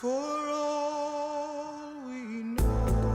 For all we know,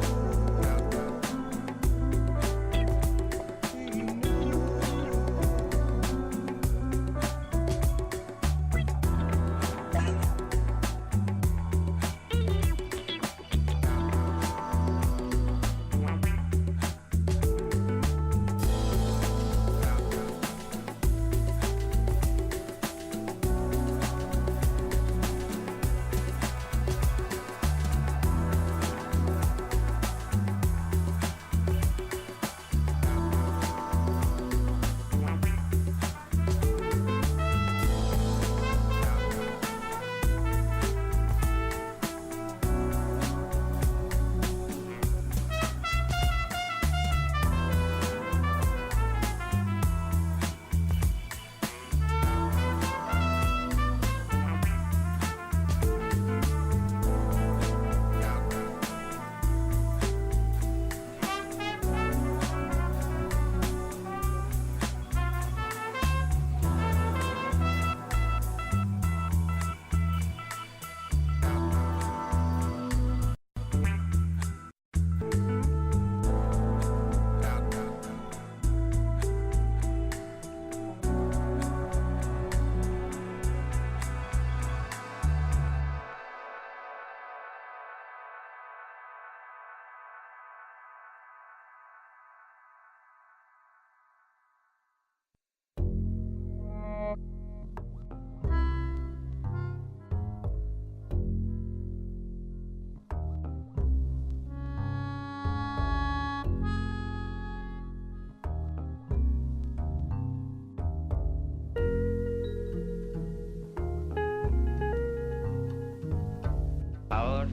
power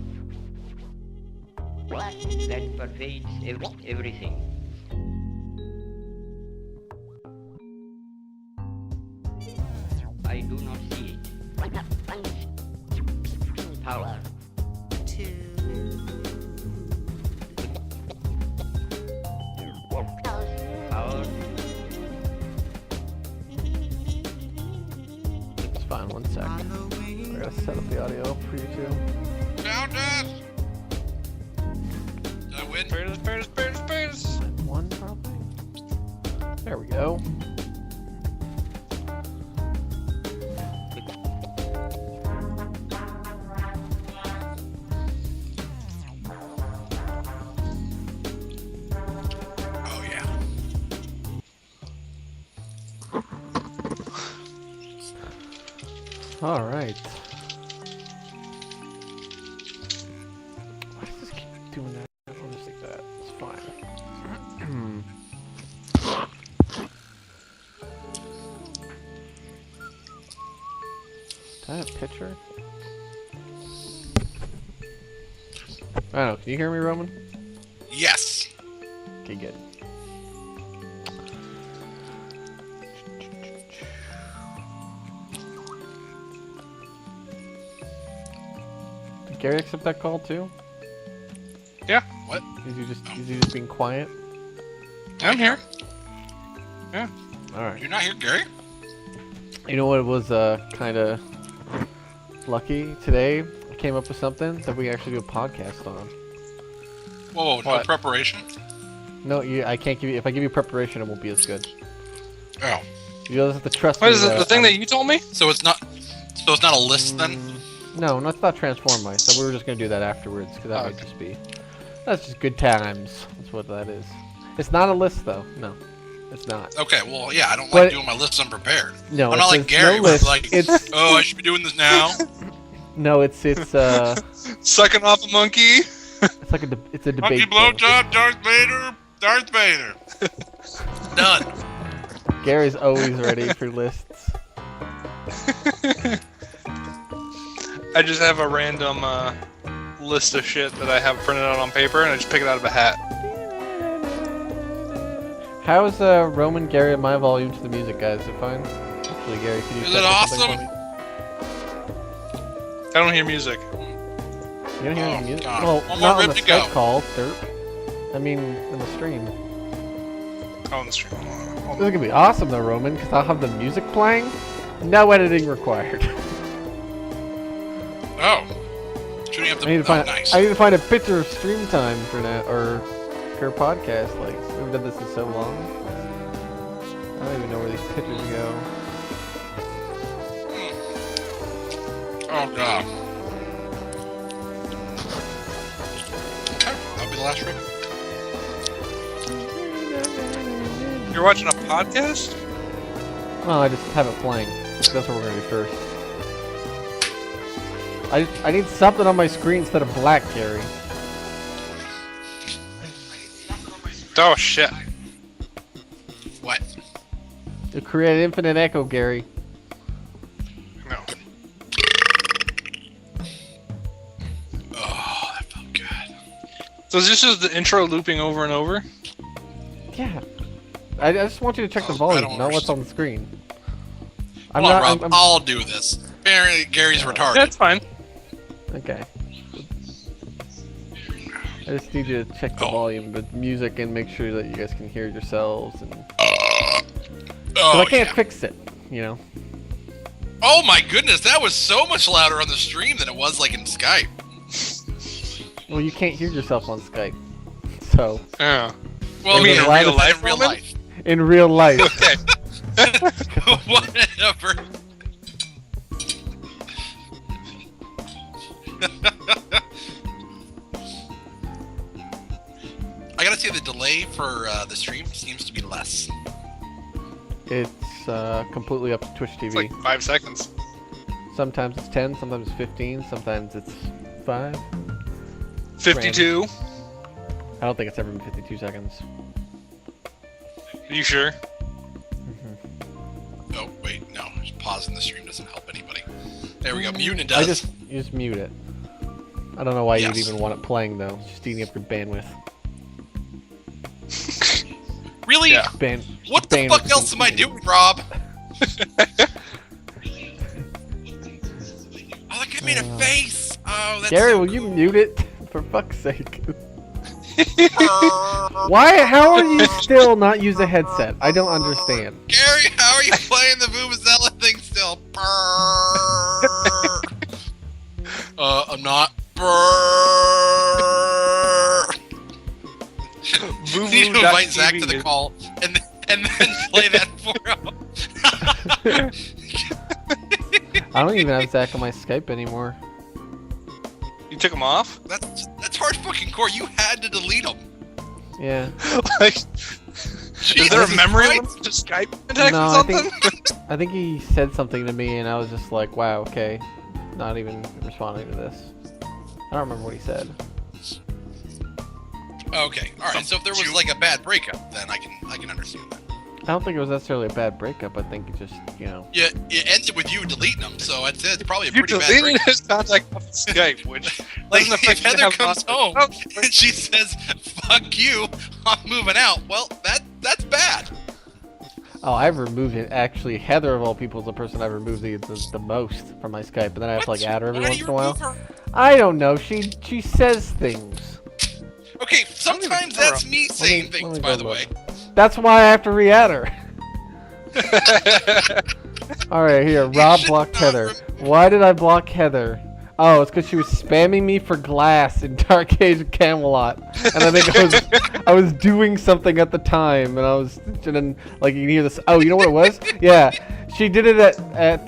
that pervades everything. I do not see it. Power. Power. sec. I gotta set up the audio for you too. Countess! Did I win? Bears. One probably. There we go. Oh, yeah. All right. Why does this keep doing that? I'll just take that. It's fine. Is that a picture? I don't know. Can you hear me, Roman? Yes. Okay, good. Did Gary accept that call too? Yeah, What? Is he just being quiet? I'm here. Yeah. Alright. You're not here, Gary? You know what was kind of lucky today? I came up with something that we actually do a podcast on. Whoa, no What? preparation? No, I can't give you. If I give you preparation, it won't be as good. Oh. You just have to trust What me. is it? The thing that you told me? So it's not a list then? No, it's not Transform Mice. So we were just gonna do that afterwards because that might just be. That's just good times. That's what that is. It's not a list though. No, it's not. Okay, well, yeah, I don't But- like doing my lists unprepared. No, I'm not like says Gary, no where list. like, It's oh, I should be doing this now. no, it's Sucking off a monkey? it's like it's a Monkey debate. thing. blowjob, Darth Vader. Done. Gary's always ready for lists. I just have a random list of shit that I have printed out on paper, and I just pick it out of a hat. How's Roman, Gary, and my volume to the music, guys? Is it fine? Actually, Gary, can you Is check it for something awesome? for me? I don't hear music. You don't hear any Oh, music? God. Well, One more not on rip the to go. Skype call, derp. I mean, in the stream. Oh, on the stream. Hold This is gonna be awesome though, Roman, because I'll have the music playing. No editing required. Oh. Shouldn't you have to... I need to find. nice. I need to find a picture of stream time for that or GRRpodcast. Like, we haven't done this in so long. I don't even know where these pictures go. Oh, God. Okay, that'll be the last rip. You're watching a podcast? Well, I just have it playing. That's what we're gonna do first. I need something on my screen instead of black, Gary. Oh, shit. What? To create infinite echo, Gary. No. Oh, that felt good. So is this just the intro looping over and over? Yeah. I just want you to check the I volume, don't not what's understand. on the screen. Hold on, Rob. I'll do this. Apparently, Gary's retarded. That's fine. Okay. I just need you to check the Oh. volume, the music, and make sure that you guys can hear yourselves. And Oh, I can't yeah. fix it, you know. Oh my goodness, that was so much louder on the stream than it was like in Skype. Well, you can't hear yourself on Skype, so Yeah. Well, You mean in in real real life? life, Real Roman? life. in real life. Okay. Whatever. I gotta say the delay for the stream seems to be less. It's completely up to Twitch TV. It's like 5 seconds. Sometimes it's 10, sometimes it's 15, sometimes it's 5. 52. I don't think it's ever been 52 seconds. Are you sure? Oh, wait, no. Just pausing the stream doesn't help anybody. There we go. Muting it You does. just mute it. I don't know why you'd Yes. even want it playing though. It's just eating up your bandwidth. Really? Yeah. What the fuck else am I doing, Rob? Oh, that guy made a face. Oh, that's Gary, so will you cool. mute it? For fuck's sake. Why? How are you still not use a headset? I don't understand. Gary, how are you playing the Vuvuzela thing still? yell, brrr. I'm not. Brrr. You need to invite Zach to the call and then play that for him. I don't even have Zach on my Skype anymore. You took him off? That's hard fucking core. You had to delete him. Yeah. Like, is there a memory Christ. limit to Skype text No, or I something? I think he said something to me, and I was just like, wow, okay. Not even responding to this. I don't remember what he said. Okay, all right. So if there was like a bad breakup, then I can understand that. I don't think it was necessarily a bad breakup. I think it just, you know. Yeah, it ended with you deleting him, so it's probably a You pretty bad deleted breakup. his contact off Skype, which Like, doesn't if affect you to Heather have comes lots of- home and she says, "Fuck you, I'm moving out," well, that's bad. Oh, I've removed it. Actually, Heather of all people is the person I've removed the most from my Skype, and then I have to like add her every Why do once you in a while. remove her? I don't know. She says things. Okay, sometimes that's me saying things, by the way. That's why I have to re-add her. All right, here. Rob should blocked not Heather. Why did I block Heather? Oh, it's because she was spamming me for glass in Dark Age of Camelot, and I think I was doing something at the time, and then like you can hear this. Oh, you know what it was? Yeah, she did it at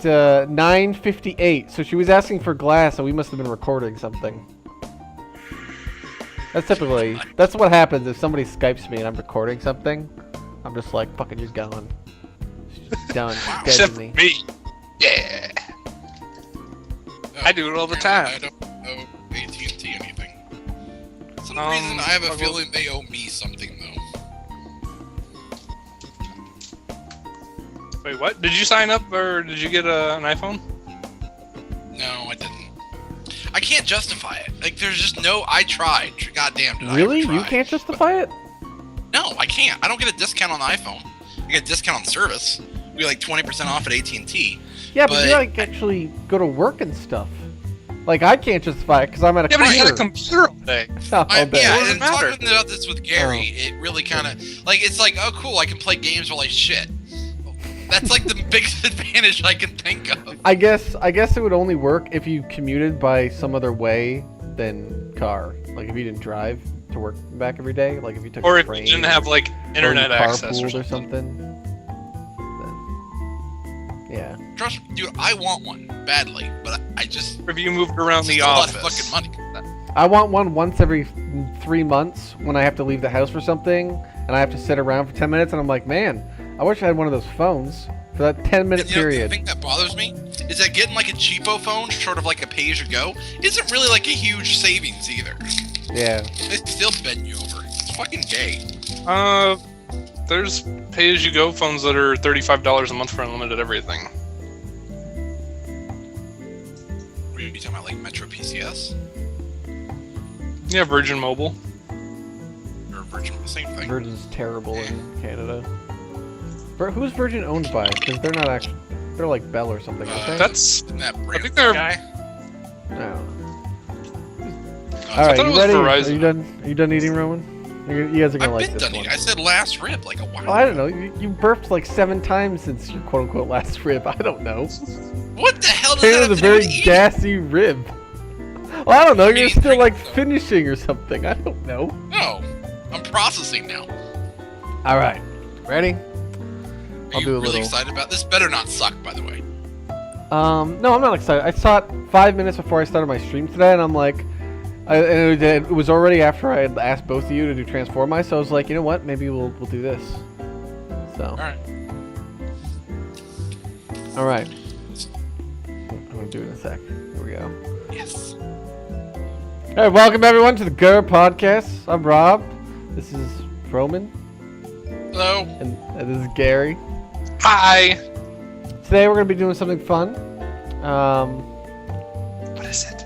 9:58. So she was asking for glass, and we must have been recording something. That's what happens if somebody Skypes me and I'm recording something. I'm just like, fucking, you're gone. She's done. She's dead Except to me. me. Yeah. I do it all the time. I don't owe AT&T anything. For some reason, I have a feeling they owe me something, though. Wait, what? Did you sign up or did you get an iPhone? No, I didn't. I can't justify it. Like, there's just no. I tried. Goddamn, did Really? I ever You try. can't justify it? No, I can't. I don't get a discount on the iPhone. I get a discount on service. We get like 20% off at AT&T. Yeah, but you But- like actually go to work and stuff. Like I can't justify it because I'm at a Yeah, but you got a computer. computer all day. all day. Yeah, What does it and matter? talking about this with Gary, it really kind of like it's like, oh, cool, I can play games while I shit. That's like the biggest advantage I can think of. I guess it would only work if you commuted by some other way than car. Like if you didn't drive to work and back every day. Like if you took Or a if train, you didn't have like internet or you access or carpooled something. Then, yeah. Trust me, dude, I want one badly, but I just Or if you moved around it's the just a lot office. of fucking money. I want one once every 3 months when I have to leave the house for something and I have to sit around for 10 minutes and I'm like, man, I wish I had one of those phones for that 10-minute And, you know, period. the thing that bothers me is that getting like a cheapo phone, sort of like a pay-as-you-go, isn't really like a huge savings either. Yeah. It's still bending you over. It's fucking gay. There's pay-as-you-go phones that are $35 a month for unlimited everything. What are you talking about, like Metro PCS? Yeah, Virgin Mobile. Or Virgin, the same thing. Virgin's terrible in Canada. Who's Virgin owned by? Because they're not actually. They're like Bell or something, aren't they? That's. Isn't that I Brave think they're. guy? No. I All right, thought it you was ready? Verizon. Are you done eating, Roman? You guys are gonna I've like been this done one. eating. I said last rib like a while. Oh, I don't know. You burped like 7 times since your quote unquote last rib. I don't know. What the hell does It that was have a to do very with eating? gassy rib. Well, I don't know. You're Eating still drinks, like though. finishing or something. I don't know. No, I'm processing now. All right, ready? Are I'll you do a really little. excited about this? Better not suck, by the way. No, I'm not excited. I saw it 5 minutes before I started my stream today, and I'm like, and it was already after I had asked both of you to do Transform My, so I was like, you know what? Maybe we'll do this. So. All right. All right. I'm gonna do it in a sec. Here we go. Yes. All right, welcome everyone to the GRRpodcast. I'm Rob. This is Roman, Hello. and this is Gary. Hi. Today we're gonna be doing something fun. What is it?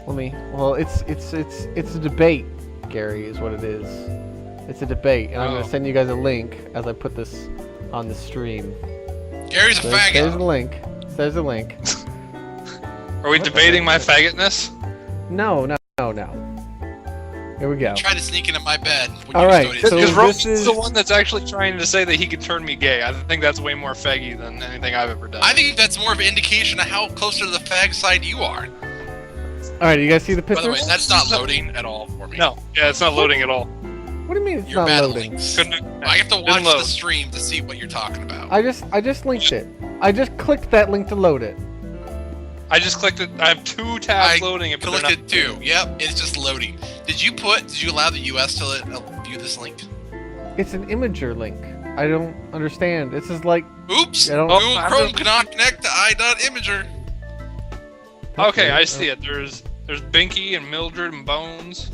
Well, it's a debate, Gary, is what it is. It's a debate, and I'm gonna send you guys a link as I put this on the stream. Gary's a There's faggot. a link. There's a link. Are we What the debating my heck? faggotness? No. Here we go. Try to sneak into my bed. When All you right, custodian. so Because this Roman's is- the one that's actually trying to say that he could turn me gay. I think that's way more faggy than anything I've ever done. I think that's more of an indication of how closer to the fag side you are. All right, you guys see the By picture? the way, that's not loading at all for me. No, yeah, it's not loading at all. What do you mean it's You're not bad at loading? links. Couldn't- I have to didn't watch load. the stream to see what you're talking about. I just linked it. I just clicked that link to load it. I just clicked it. I have 2 tabs I loading. But they're clicked not. it too. Yep, it's just loading. Did you allow the US to view this link? It's an imager link. I don't understand. This is like Oops! I don't- Google I Chrome don't- cannot connect to i.imager. Okay, I see it. There's Binky and Mildred and Bones.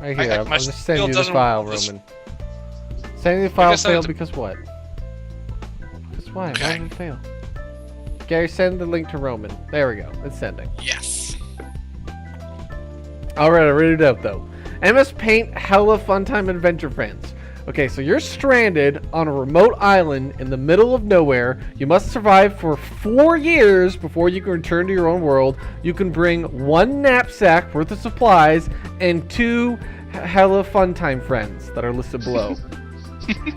right here. my I'm just sending you the doesn't- file, this- Roman. Sending the file guess I have failed to- because what? Because why? Why Okay. did it fail? Gary, send the link to Roman. There we go. It's sending. Yes. Alright, I read it out though. MS Paint Hella Funtime Adventure Friends. Okay, so you're stranded on a remote island in the middle of nowhere. You must survive for 4 years before you can return to your own world. You can bring 1 knapsack worth of supplies and 2 Hella Funtime friends that are listed below.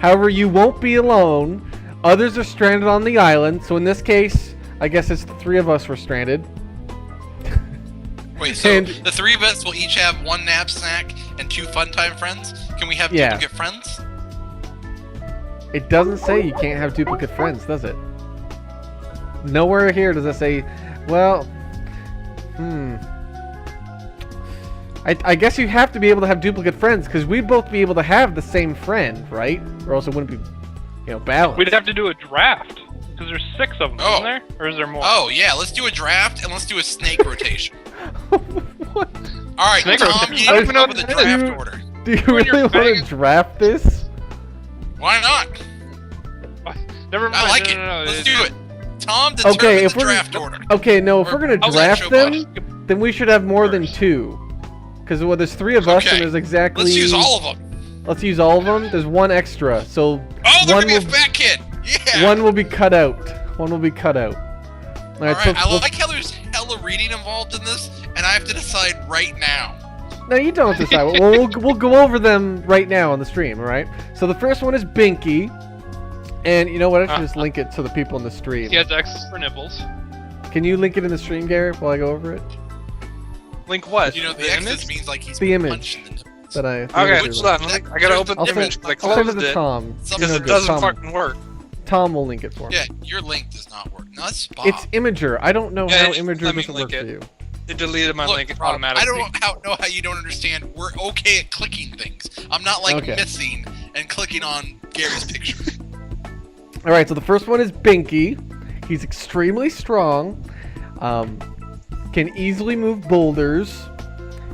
However, you won't be alone. Others are stranded on the island. So in this case, I guess it's the 3 of us were stranded. Wait, so And- the 3 of us will each have 1 knapsack and 2 funtime friends? Can we have Yeah. duplicate friends? It doesn't say you can't have duplicate friends, does it? Nowhere here does it say, well, I guess you have to be able to have duplicate friends, because we'd both be able to have the same friend, right? Or else it wouldn't be, balanced. We'd have to do a draft. Because there's 6 of them, Oh. isn't there? Or is there more? Oh, yeah, let's do a draft and let's do a snake rotation. What? Alright, Snake Tom, rotation. you I don't need even to know come up with a what that is. draft order. Do you When really you're want to banging- draft this? Why not? Never mind. I like it. No, Let's do it. Tom, determine Okay, if the we're draft order. okay, no, if Or- we're gonna I'll let draft Joe them, Bush. then we should have more than 2. Because there's 3 of us, Okay. and there's exactly. Let's use all of them. Let's use all of them. There's 1 extra, so Oh, there's one gonna be a will fat kid. Yeah. one will be cut out. One will be cut out. All right, Alright, I so like how there's hella reading involved in this, and I have to decide right now. no, you don't decide. we'll go over them right now on the stream. All right. So the first one is Binky, and you know what? I should just link it to the people in the stream. He has X for nipples. Can you link it in the stream, Garrett, while I go over it? Link what? You know, the X's means like he's The been image. punched in the nipples. That I. Okay, Which hold on. I gotta open I'll the image send, because I I'll send it closed to it Tom. because No it good. doesn't Tom, fucking work. Tom will link it for me. Yeah, your link does not work. No, that's Bob. It's Imager. I don't know Yeah, how just Imager let me doesn't link work for it. you. It deleted my Look, link Rob, automatically. I don't know how you don't understand. We're okay at clicking things. I'm not like Okay. missing and clicking on Gary's picture. All right, so the first one is Binky. He's extremely strong. Can easily move boulders.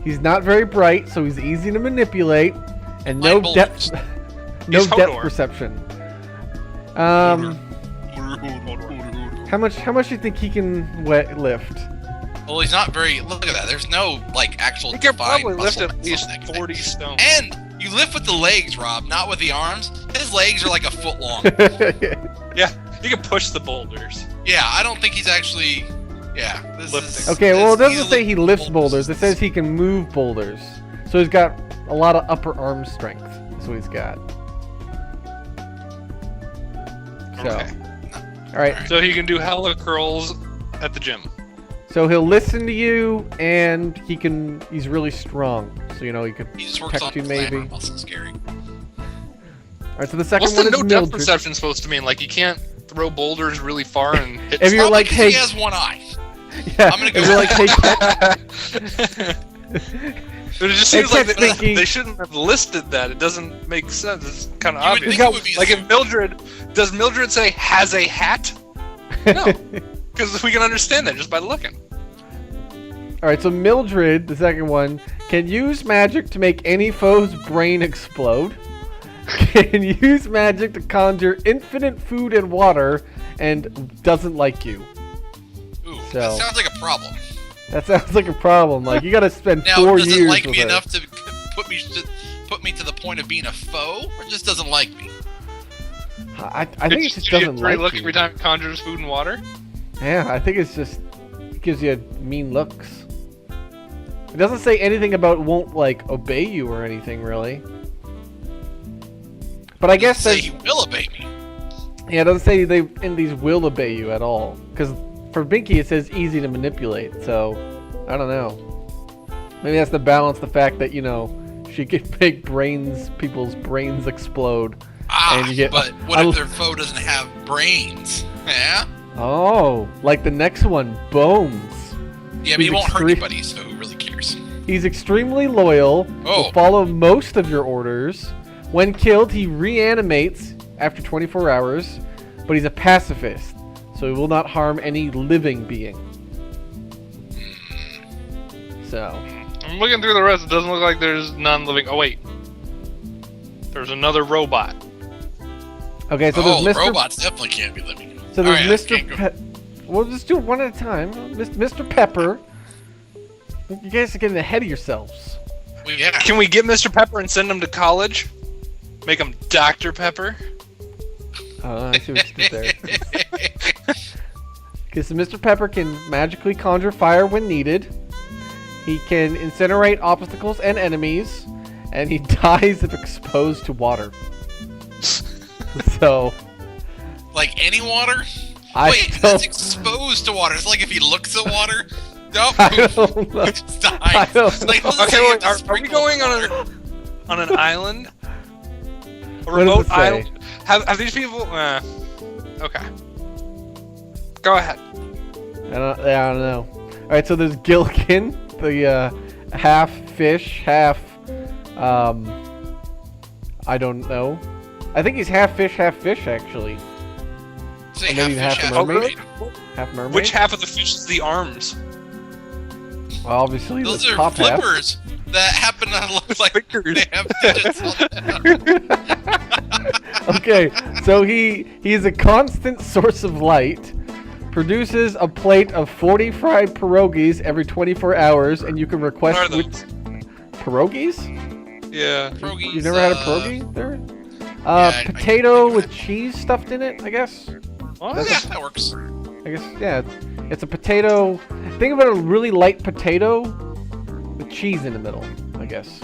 He's not very bright, so he's easy to manipulate, and no Mine depth, boulders. no He's depth Hodor. perception. How much do you think he can lift? Well, he's not very. Look at that. There's no like actual. He can defined probably lift muscle at mass least on that guy. 40 stone. And you lift with the legs, Rob, not with the arms. His legs are like a foot long. Yeah, you can push the boulders. Yeah, I don't think he's actually. Yeah, this Lifting. is. Okay, well, it this doesn't say he lifts boulders. It says he can move boulders. So he's got a lot of upper arm strength. That's what he's got. So, Okay. all right. So he can do hella curls at the gym. So he'll listen to you, and he's really strong. So, he could He just works on protect you, his maybe. lambar muscles, Gary. All right, so the second What's one the is no depth Mildred. perception supposed to mean? Like you can't throw boulders really far and hit. If you're Probably like, 'cause hey, he has one eye. yeah, I'm gonna go if you're like, hey, But it just Hey, seems like catch they, Binky. they shouldn't have listed that. It doesn't make sense. It's kind of You would obvious. think it would be Like if Mildred, does Mildred say has a hat? No, because we can understand that just by looking. All right, so Mildred, the second one, can use magic to make any foe's brain explode. Can use magic to conjure infinite food and water, and doesn't like you. Ooh, So- that sounds like a problem. That sounds like a problem. Like you got to spend Now, 4 does years it like with me her. enough to put me to the point of being a foe, or just doesn't like me? I think it just doesn't like look you. every time it conjures food and water. Yeah, I think it's just it gives you mean looks. It doesn't say anything about won't like obey you or anything really. But I guess say he will obey me. Yeah, it doesn't say these will obey you at all. Because for Binky it says easy to manipulate. So I don't know. Maybe that's to balance the fact that she can make people's brains explode. And you get, but what if their foe doesn't have brains? Yeah. Oh, like the next one, Bones. Yeah, but he won't hurt anybody, so who really cares? He's extremely loyal. Will follow most of your orders. When killed, he reanimates after 24 hours, but he's a pacifist, so he will not harm any living being. So. I'm looking through the rest. It doesn't look like there's non-living. Oh wait, there's another robot. Okay, so there's Mr. robots definitely can't be living. So there's Mr. We'll just do it one at a time. Mr. Pepper. You guys are getting ahead of yourselves. Well, yeah. Can we get Mr. Pepper and send him to college? Make him Dr. Pepper? Oh, I see what you did there. Okay, so Mr. Pepper can magically conjure fire when needed. He can incinerate obstacles and enemies. And he dies if exposed to water. So... Like any water? Wait, that's exposed to water. It's like if he looks at water. Nope. I don't know. Just dies. Okay, wait, are we going on an island? A remote island? Have these people... okay. Go ahead. I don't know. Alright, so there's Gilligan, the half fish, half... I don't know. I think he's half fish, actually. Say half mermaid? Half mermaid? Which half of the fish is the arms? Well, obviously those the are top flippers that happen to look like they have digits on them. Okay, so he's a constant source of light, produces a plate of 40 fried pierogies every 24 hours, and you can request... What are those? Pierogies? Yeah. Pierogies, You've never had a pierogi there? Potato with cheese stuffed in it, I guess? Oh, yeah, that works. I guess, yeah. It's a potato... Think about a really light potato with cheese in the middle, I guess.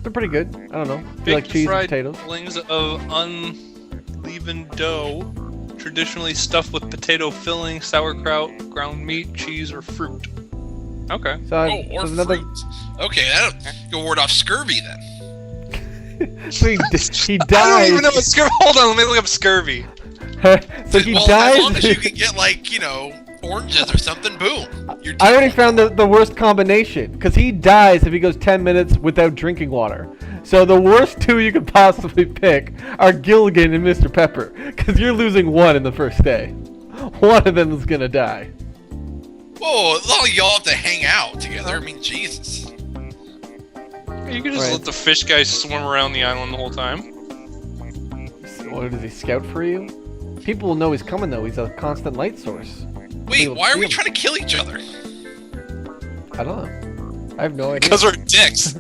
They're pretty good. I don't know. Do you like cheese and potatoes? Fillings of unleavened dough, traditionally stuffed with potato filling, sauerkraut, ground meat, cheese, or fruit. Okay. So, or another... fruit. Okay, that'll go ward off scurvy then. So he dies. I don't even know what scurvy... Hold on, let me look up scurvy. So he dies... as long as you can get, like, oranges or something, boom. I already found the worst combination, because he dies if he goes 10 minutes without drinking water. So the worst two you could possibly pick are Gilligan and Mr. Pepper, because you're losing one in the first day. One of them is going to die. Whoa, as long as y'all have to hang out together, I mean, Jesus. You could just let the fish guy swim around the island the whole time. What, does he scout for you? People will know he's coming, though. He's a constant light source. Wait, why are we trying to kill each other? I don't know. I have no idea. Because we're dicks.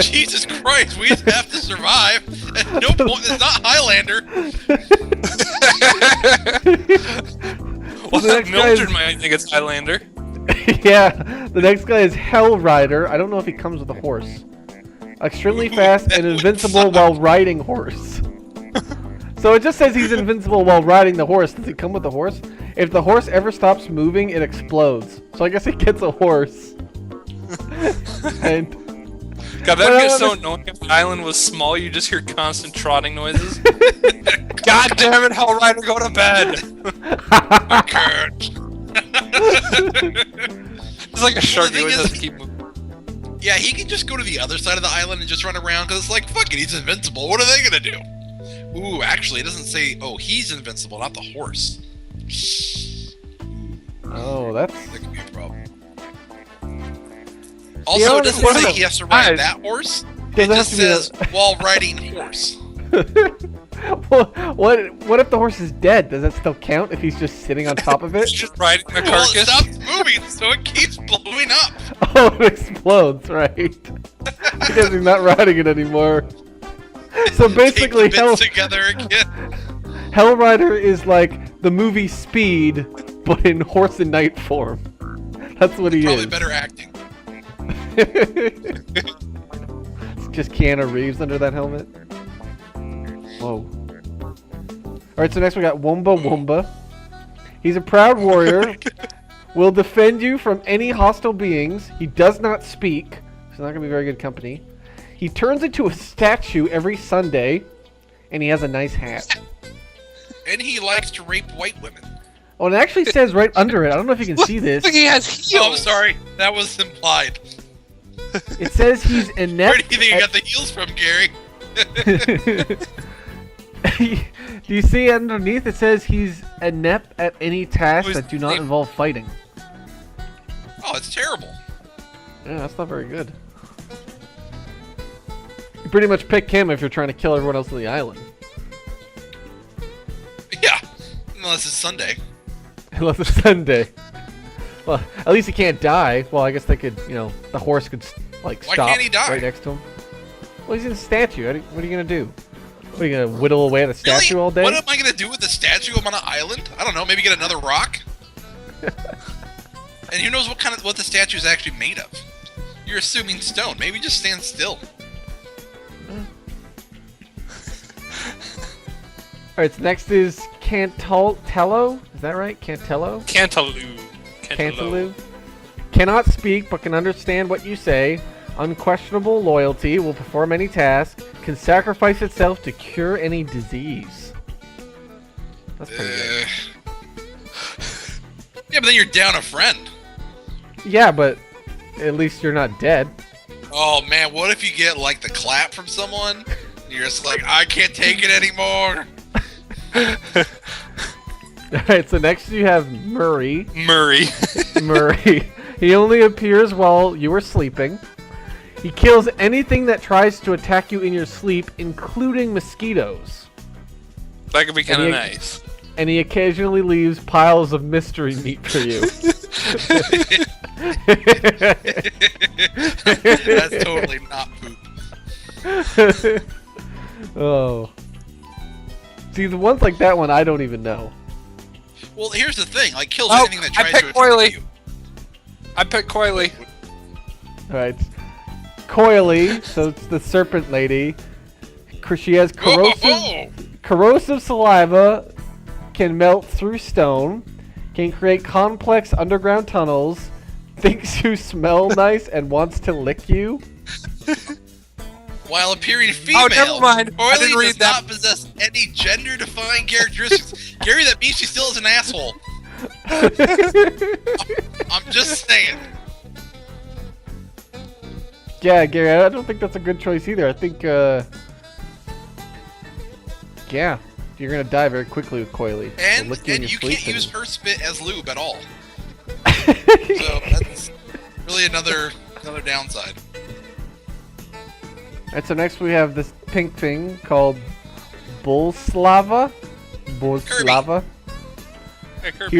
Jesus Christ, we just have to survive. At no point, it's not Highlander. Well, Mildred might think it's Highlander. Yeah, the next guy is Hell Rider. I don't know if he comes with a horse. Extremely fast and invincible while riding horse. So it just says he's invincible while riding the horse. Does he come with the horse? If the horse ever stops moving, it explodes. So I guess he gets a horse. And God, that'd get so annoying if the island was small. You just hear constant trotting noises. God damn it, Hell Rider, go to bed. I can't. It's like a shark. He always has to keep moving. Yeah, he can just go to the other side of the island and just run around because it's like, fuck it, he's invincible. What are they gonna do? Ooh, actually, it doesn't say, oh, he's invincible, not the horse. Oh, that could be a problem. Also, it doesn't say he has to ride that horse. It just says, while riding horse. What if the horse is dead? Does that still count if he's just sitting on top of it? It's just riding the Well, carcass. it stops moving, so it keeps blowing up. Oh, it explodes, right? Because he's not riding it anymore. So basically, Take the bits together again. Hell Rider is like the movie Speed, but in horse and knight form. That's what he Probably is. better acting. It's just Keanu Reeves under that helmet. Whoa. Alright, so next we got Wumba Wumba. He's a proud warrior. Will defend you from any hostile beings. He does not speak. So he's not going to be very good company. He turns into a statue every Sunday. And he has a nice hat. And he likes to rape white women. Oh, and it actually says right under it. I don't know if you can see this. Look, he has heels. Oh, I'm sorry. That was implied. It says he's inept. Where do you think you got the heels from, Gary? Do you see underneath? It says he's inept at any tasks that do not involve fighting. Oh, it's terrible. Yeah, that's not very good. You pretty much pick him if you're trying to kill everyone else on the island. Yeah. Unless it's Sunday. Unless it's Sunday. Well, at least he can't die. Well, I guess they could, the horse could, like, Why stop can't he die? right next to him. Well, he's in a statue. What are you going to do? What, are you going to whittle away at the statue Really? all day? What am I going to do with the statue? I'm on an island? I don't know. Maybe get another rock? And who knows what the statue is actually made of? You're assuming stone. Maybe just stand still. Alright, so next is Cantello. Is that right? Cantello? Cantaloo. Cannot speak, but can understand what you say. Unquestionable loyalty. Will perform any task. Can sacrifice itself to cure any disease. That's pretty good. Yeah, but then you're down a friend. Yeah, but at least you're not dead. Oh, man. What if you get, like, the clap from someone? And you're just like, I can't take it anymore. Alright, so next you have Murray. Murray. Murray. He only appears while you are sleeping. He kills anything that tries to attack you in your sleep, including mosquitoes. That could be kind of nice. And he occasionally leaves piles of mystery meat for you. That's totally not poop. Oh. See, the ones like that one, I don't even know. Well, here's the thing. Like, kills anything that tries to attack Coily. you. I picked Coily. Alright. Coily, so it's the serpent lady. She has corrosive saliva, can melt through stone, can create complex underground tunnels, thinks you smell nice and wants to lick you. While appearing female, never mind. I Coily didn't read does not possess any gender-defined characteristics. Gary, that means she still is an asshole. I'm just saying. Yeah, Gary, I don't think that's a good choice either. I think, yeah, you're gonna die very quickly with Coily. And you can't use her spit as lube at all. So that's really another downside. Alright, so next we have this pink thing called Bolslava. Hey, Kirby. He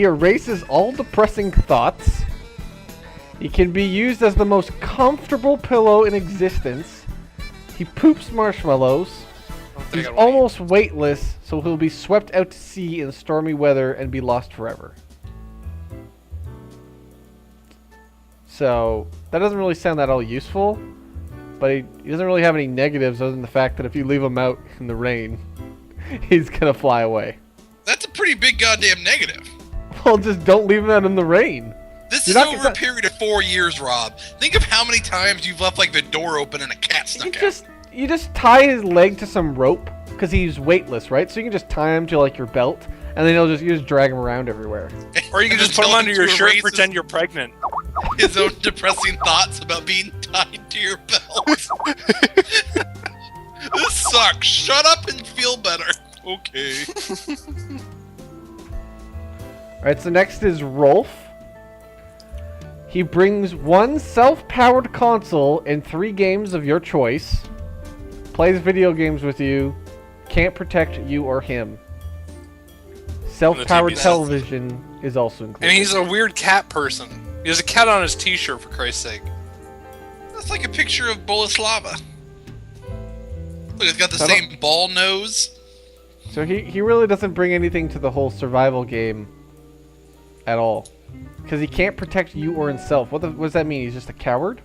erases all depressing thoughts. He can be used as the most comfortable pillow in existence. He poops marshmallows. He's almost weightless, so he'll be swept out to sea in stormy weather and be lost forever. So, that doesn't really sound that all useful, but he doesn't really have any negatives other than the fact that if you leave him out in the rain, he's gonna fly away. That's a pretty big goddamn negative. Well, just don't leave him out in the rain. This is over a period of 4 years, Rob. Think of how many times you've left, like, the door open and a cat snuck out. You just tie his leg to some rope, because he's weightless, right? So you can just tie him to, like, your belt, and then you just drag him around everywhere. Or you can just put him under your shirt and pretend you're pregnant. His own depressing thoughts about being tied to your belt. This sucks. Shut up and feel better. Okay. Alright, so next is Rolf. He brings one self-powered console and 3 games of your choice. Plays video games with you. Can't protect you or him. Self-powered television is also included. And he's a weird cat person. He has a cat on his t-shirt, for Christ's sake. That's like a picture of Boleslava. Look, it's got the same ball nose. So he really doesn't bring anything to the whole survival game at all. Because he can't protect you or himself. What does that mean? He's just a coward?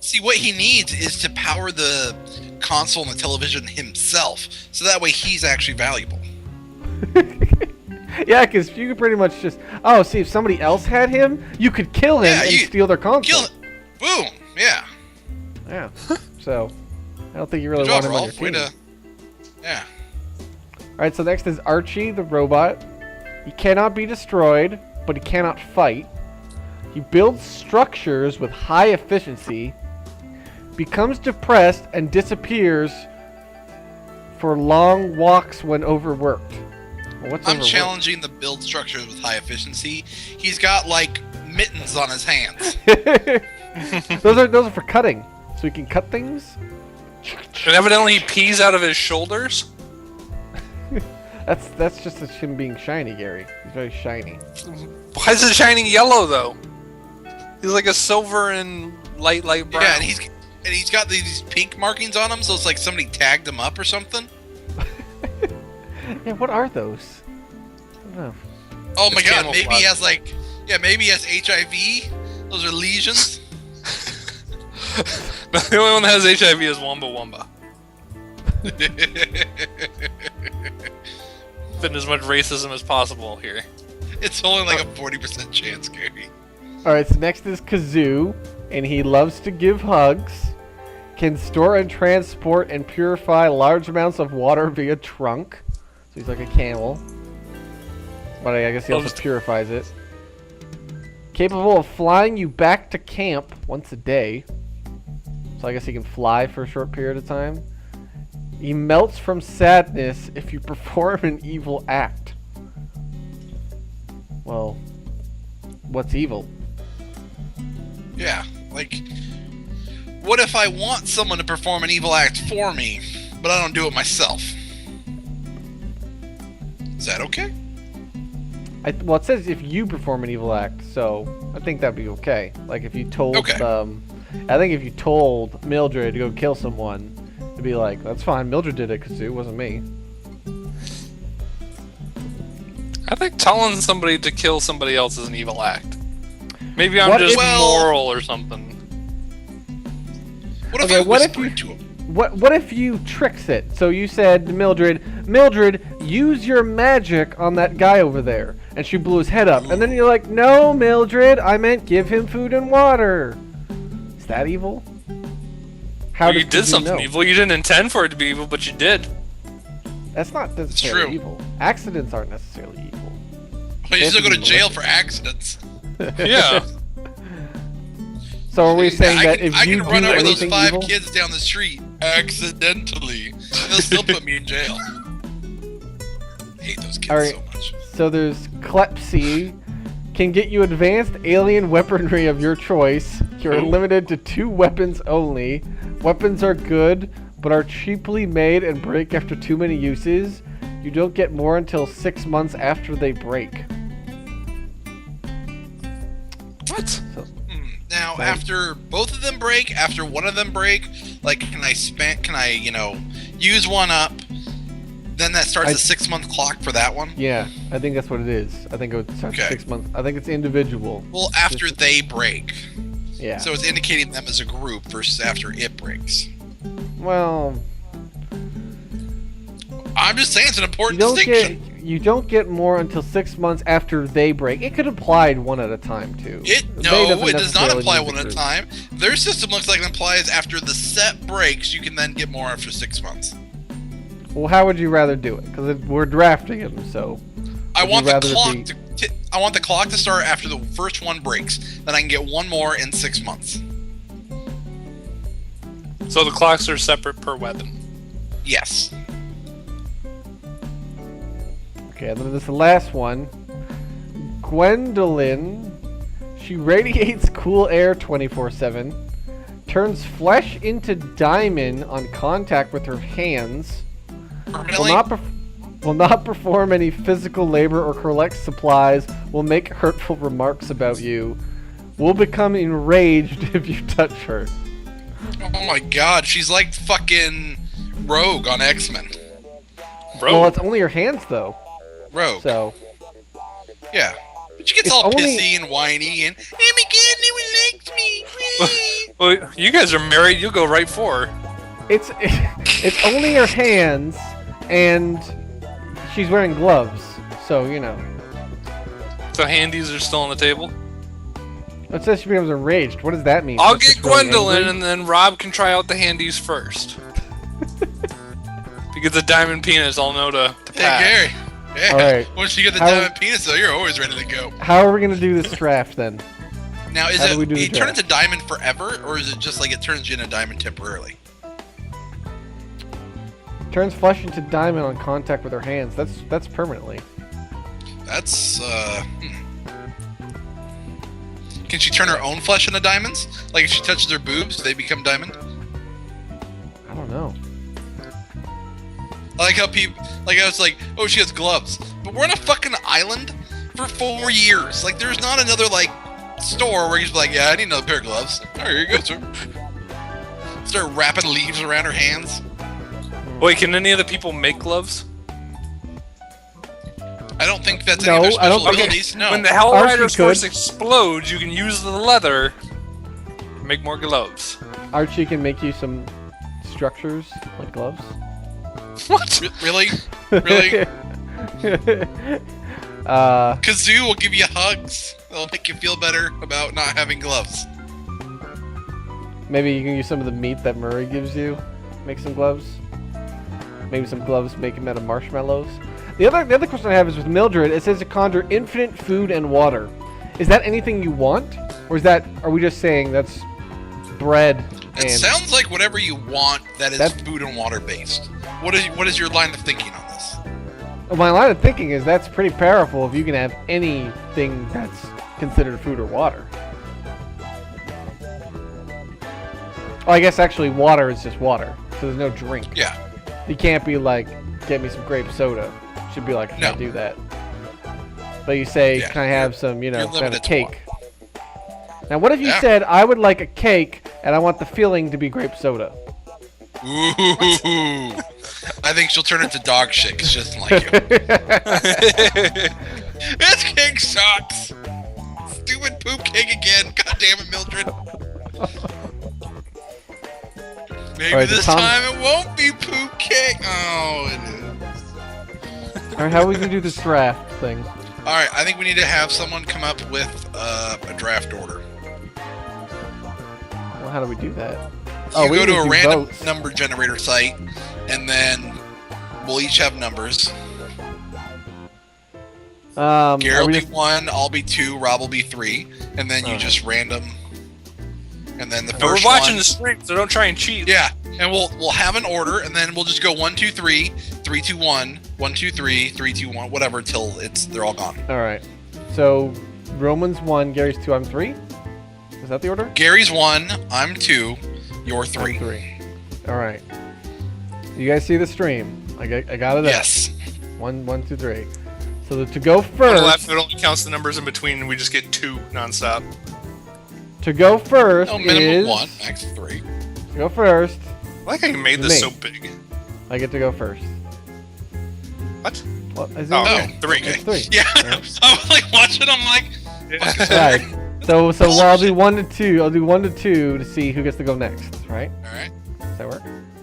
See, what he needs is to power the console and the television himself, so that way he's actually valuable. Yeah, because you could pretty much just... Oh, see, if somebody else had him, you could kill him and steal their console. Kill it. Boom. Yeah. Yeah. So, I don't think you really Good job, want him on your Rolf. team. Yeah. Alright, so next is Archie, the robot. He cannot be destroyed, but he cannot fight. He builds structures with high efficiency, becomes depressed, and disappears for long walks when overworked. Well, what's I'm overworked? challenging the build structures with high efficiency. He's got, like, mittens on his hands. Those are for cutting, so he can cut things. And evidently he pees out of his shoulders. That's just him being shiny, Gary. He's very shiny. Why is it shining yellow though? He's like a silver and light brown. Yeah, and he's got these pink markings on him, so it's like somebody tagged him up or something. Yeah, what are those? I don't know. Oh my It's god, maybe camouflage. he has like, maybe he has HIV. Those are lesions. The only one that has HIV is Wamba Wamba. Fit as much racism as possible here. It's only like a 40% chance, Gary. Alright, so next is Kazoo, and he loves to give hugs, can store and transport and purify large amounts of water via trunk. So he's like a camel. But I guess he also purifies it. Capable of flying you back to camp once a day. So I guess he can fly for a short period of time. He melts from sadness if you perform an evil act. Well, what's evil? Yeah, like, what if I want someone to perform an evil act for me, but I don't do it myself? Is that okay? Well, it says if you perform an evil act, so I think that'd be okay. Like if you told, Okay. I think if you told Mildred to go kill someone, it'd be like, that's fine, Mildred did it, because it wasn't me. I think telling somebody to kill somebody else is an evil act. Maybe I'm What just if- Well- moral or something. What if Okay, I what if whisper you- it to him? What if you tricks it? So you said to Mildred, use your magic on that guy over there, and she blew his head up, and then you're like, no, Mildred, I meant give him food and water. Is that evil? How Well, you does did Kazoo something know? evil. You didn't intend for it to be evil, but you did. That's not necessarily true. evil. Accidents aren't necessarily evil. Well, you still go to Anthony jail Melissa. for accidents. Yeah. So are we saying that if I you can run do over those anything 5 evil, kids down the street accidentally, and they'll still put me in jail. I hate those kids Alright. so much. so there's Klepsy, can get you advanced alien weaponry of your choice. You're limited to 2 weapons only. Weapons are good, but are cheaply made and break after too many uses. You don't get more until 6 months after they break. What? So, Now, Right. after both of them break, after one of them break, like, can I, use one up? Then that starts a 6-month clock for that one? yeah, I think that's what it is. I think it would start Okay. 6 months. I think it's individual. Well, after they break. Yeah. So it's indicating them as a group versus after it breaks. Well, I'm just saying it's an you important don't distinction. get more until 6 months after they break. It could apply one at a time too. They No, doesn't it does not necessarily apply need one the at a group. time. Their system looks like it applies after the set breaks. You can then get more after 6 months. Well, how would you rather do it? Because we're drafting him, so. I Would want you the rather clock be- I want the clock to start after the first one breaks. Then I can get one more in 6 months. So the clocks are separate per weapon. Yes. Okay, and then this is the last one. Gwendolyn. She radiates cool air 24/7. Turns flesh into diamond on contact with her hands. Permanently? Will not perform any physical labor or collect supplies. Will make hurtful remarks about you. Will become enraged if you touch her. Oh my god, she's like fucking Rogue on X-Men. Bro. Well, it's only her hands though. Rogue. So Yeah. She gets It's all only- pissy and whiny and, oh my god, no one likes me. Well, you guys are married. You'll go right for her. It's only her hands, and she's wearing gloves, so you know. So handies are still on the table. It says she becomes enraged. What does that mean? I'll Just get really Gwendolyn, angry? and then Rob can try out the handies first. If he gets a diamond penis, I'll know to Hey, pass. Gary. Yeah. All right. Once you get the How- diamond penis, though, you're always ready to go. How are we gonna do this draft then? Now, is How do we do the you turn draft? into diamond forever, or is it just like it turns you into diamond temporarily? Turns flesh into diamond on contact with her hands. That's permanently. That's, Can she turn her own flesh into diamonds? Like if she touches her boobs, they become diamond? I don't know. I like how people, like I was like, oh, she has gloves. But we're on a fucking island for 4 years. Like there's not another, like, store where he's like, yeah, I need another pair of gloves. Oh, here you go, sir. Start wrapping leaves around her hands. Wait, can any of the people make gloves? I don't think that's No, any of their I don't special think- abilities. No. When the Hell Archie Rider's could. force explodes, you can use the leather to make more gloves. Archie can make you some structures like gloves. What? Really? Really? uh, Kazoo will give you hugs. It'll make you feel better about not having gloves. maybe you can use some of the meat that Murray gives you. Make some gloves. Maybe some gloves make them out of marshmallows. The other question I have is with Mildred. It says to conjure infinite food and water. Is that anything you want, or are we just saying that's bread? It and sounds like whatever you want that is That's- food and water based. What is your line of thinking on this? My line of thinking is that's pretty powerful if you can have anything that's considered food or water. Oh, I guess actually water is just water, so there's no drink. Yeah. You can't be like, get me some grape soda. Should be like, I can't No. do that. But you say, Yeah, can I have some, you know, you're kind of limited to cake? Now, what if you Yeah. said, I would like a cake, and I want the filling to be grape soda? Ooh. I think she'll turn into dog shit 'cause she doesn't like you. This cake sucks. Stupid poop cake again. God damn it, Mildred. Maybe Alright, this Tom- time it won't be poop cake. Oh, it is. Or how are we going to do this draft thing? Alright, I think we need to have someone come up with a draft order. Well, how do we do that? You we go need to a do random votes. number generator site, and then we'll each have numbers. Gary Are will we be just, 1, I'll be 2, Rob will be 3, and then you just random. And then the We're first watching one, the stream, so don't try and cheat. yeah, and we'll have an order, and then we'll just go 1, 2, 3, 3, 2, 1, 1, 2, 3, 3, 2, 1, whatever until they're all gone. all right. So, Roman's 1, Gary's 2, I'm 3? Is that the order? Gary's 1, I'm 2, you're 3. I'm 3. All right. You guys see the stream? I got it. Yes. 1, 2, 3. So to go On the left, first, it only counts the numbers in between, and we just get 2 nonstop. to go first No, minimum is 1, max 3. to go first. I like how you made this Me. so big. I get to go first. What? What is it? Oh, Oh, okay. 3. It's 3. Yeah, Yeah. I was like watching, I'm like, Right. So I'll do 1 to 2. I'll do 1 to 2 to see who gets to go next. Right? alright. Does that work?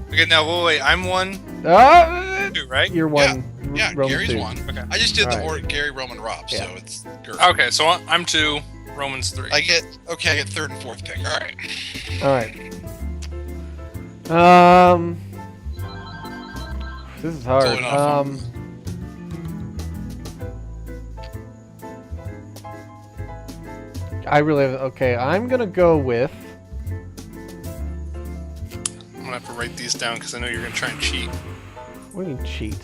Okay, now, wait, I'm 1, Ah, 2, right? you're 1. Yeah, Roman Gary's 2. 1. Okay. I just did the Alright. order Gary, Roman, Rob, so Yeah. it's good. Okay, so I'm 2, Roman's 3. I get 3rd and 4th pick. Alright. All right. This is hard. Going off. I really okay. I'm gonna go with. I'm gonna have to write these down because I know you're gonna try and cheat. What do you mean cheat?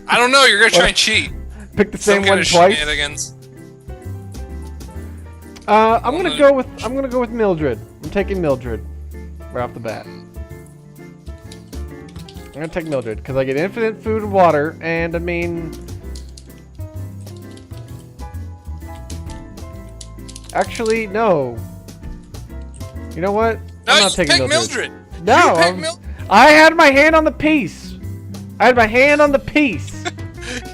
I don't know, you're gonna try and cheat. Pick the Some same kind one of twice. shenanigans. I'm gonna go with Mildred. I'm taking Mildred right off the bat. I'm gonna take Mildred because I get infinite food and water, and I mean, actually no. You know what? No, I'm you not taking pick Mildred. Mildred. No, You pick I'm- Mildred. I had my hand on the piece. I had my hand on the piece.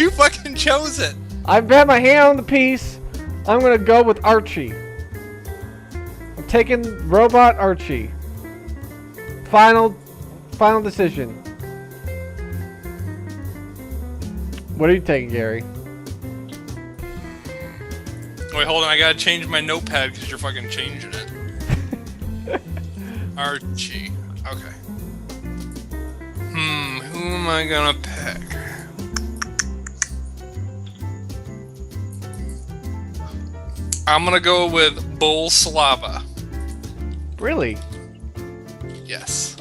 You fucking chose it. I've had my hand on the piece. I'm gonna go with Archie. I'm taking Robot Archie. Final decision. What are you taking, Gary? Wait, hold on. I gotta change my notepad because you're fucking changing it. Archie. Okay. Who am I gonna pick? I'm gonna go with Bull Slava. Really? Yes.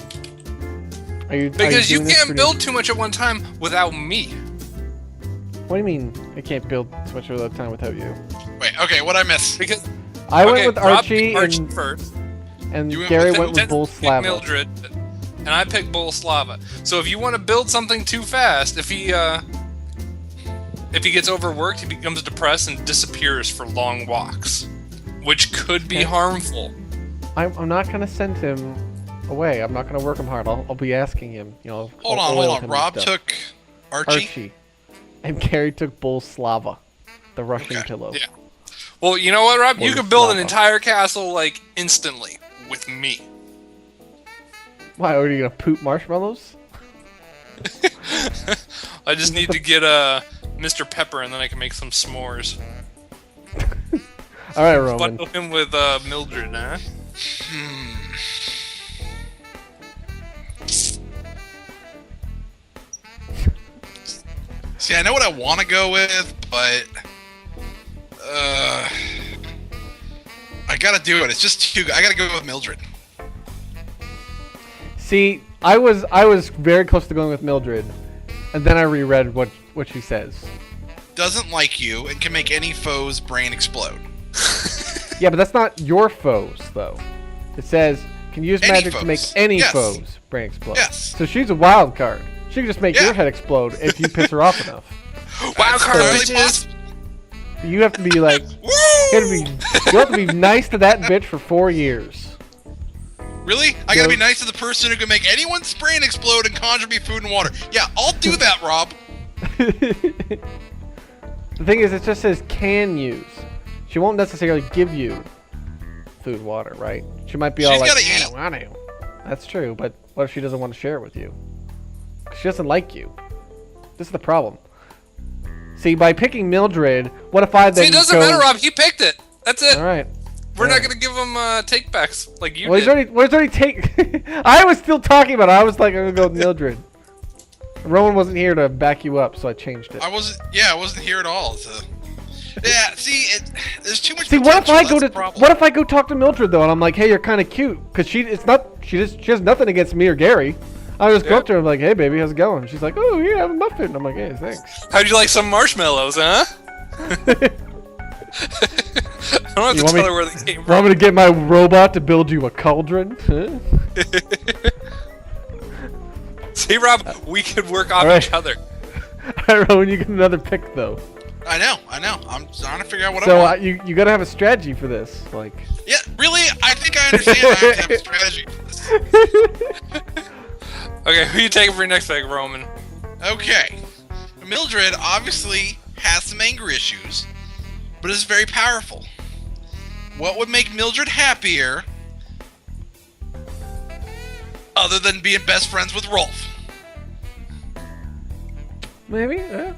Are you? Because you doing this can't for build too much at one time without me. What do you mean? I can't build too much of the time without you. Wait, okay, what'd I miss? Because I okay, went with Rob Archie picked and first. You went Gary with went with Ted Bull picked Slava. Mildred, and I picked Bull Slava. So if you want to build something too fast, if he gets overworked, he becomes depressed and disappears for long walks, which could be Okay. harmful. I'm not gonna send him away. I'm not gonna work him hard. I'll be asking him. You know. Hold I'll on, oil hold him on. and Rob stuff. took Archie. Archie, and Gary took Bull Slava, the Russian Okay, pillow. yeah. Well, you know what, Rob? You Bull could build an Slava. entire castle like instantly with me. Why are you gonna poop marshmallows? I just need to get Mr. Pepper, and then I can make some s'mores. All right, Roman. Bundle him with Mildred, huh? See, I know what I want to go with, but I gotta do it. It's just too. I gotta go with Mildred. See, I was very close to going with Mildred, and then I reread what she says. Doesn't like you and can make any foe's brain explode. Yeah, but that's not your foes though. It says can use Any magic to make foes. any Yes. foes brain explode. Yes. So she's a wild card. She can just make Yeah. your head explode if you piss her off enough. Wild card, Entirely bitches! possible. You have to be like, you have to be nice to that bitch for 4 years. Really? I gotta Go- be nice to the person who can make anyone's brain explode and conjure me food and water. Yeah, I'll do that, Rob. The thing is, it just says can use. She won't necessarily give you food, water, right? She might be all She's like, gotta I eat. don't want to. That's true, but what if she doesn't want to share it with you? She doesn't like you. This is the problem. See, by picking Mildred, what if I then See, it doesn't go... matter, Rob. He picked it. That's it. All right. We're not Alright. gonna give him take-backs like you Well, did. he's already take... I was still talking about it. I was like, I'm going to go with Mildred. Rowan wasn't here to back you up, so I changed it. I wasn't here at all. So. Yeah, see, there's too much. See, what if potential, I go that's to the problem. what if I go talk to Mildred though, and I'm like, hey, you're kind of cute, because she has nothing against me or Gary. I just go Yeah. up to her, I'm like, hey, baby, how's it going? She's like, oh, yeah, I have a muffin. I'm like, hey, thanks. How'd you like some marshmallows, huh? I don't have You to want tell me- her where they came Want from. me to get my robot to build you a cauldron? Huh? See, Rob, we could work off Alright. each other. All right, Rowan, you get another pick though. I know. I'm trying to figure out what So I want. you gotta have a strategy for this, like. Yeah, really? I think I understand. I have to have a strategy for this. Okay, who you taking for your next pick, Roman? Okay. Mildred obviously has some anger issues, but is very powerful. What would make Mildred happier other than being best friends with Rolf? Maybe. Yeah.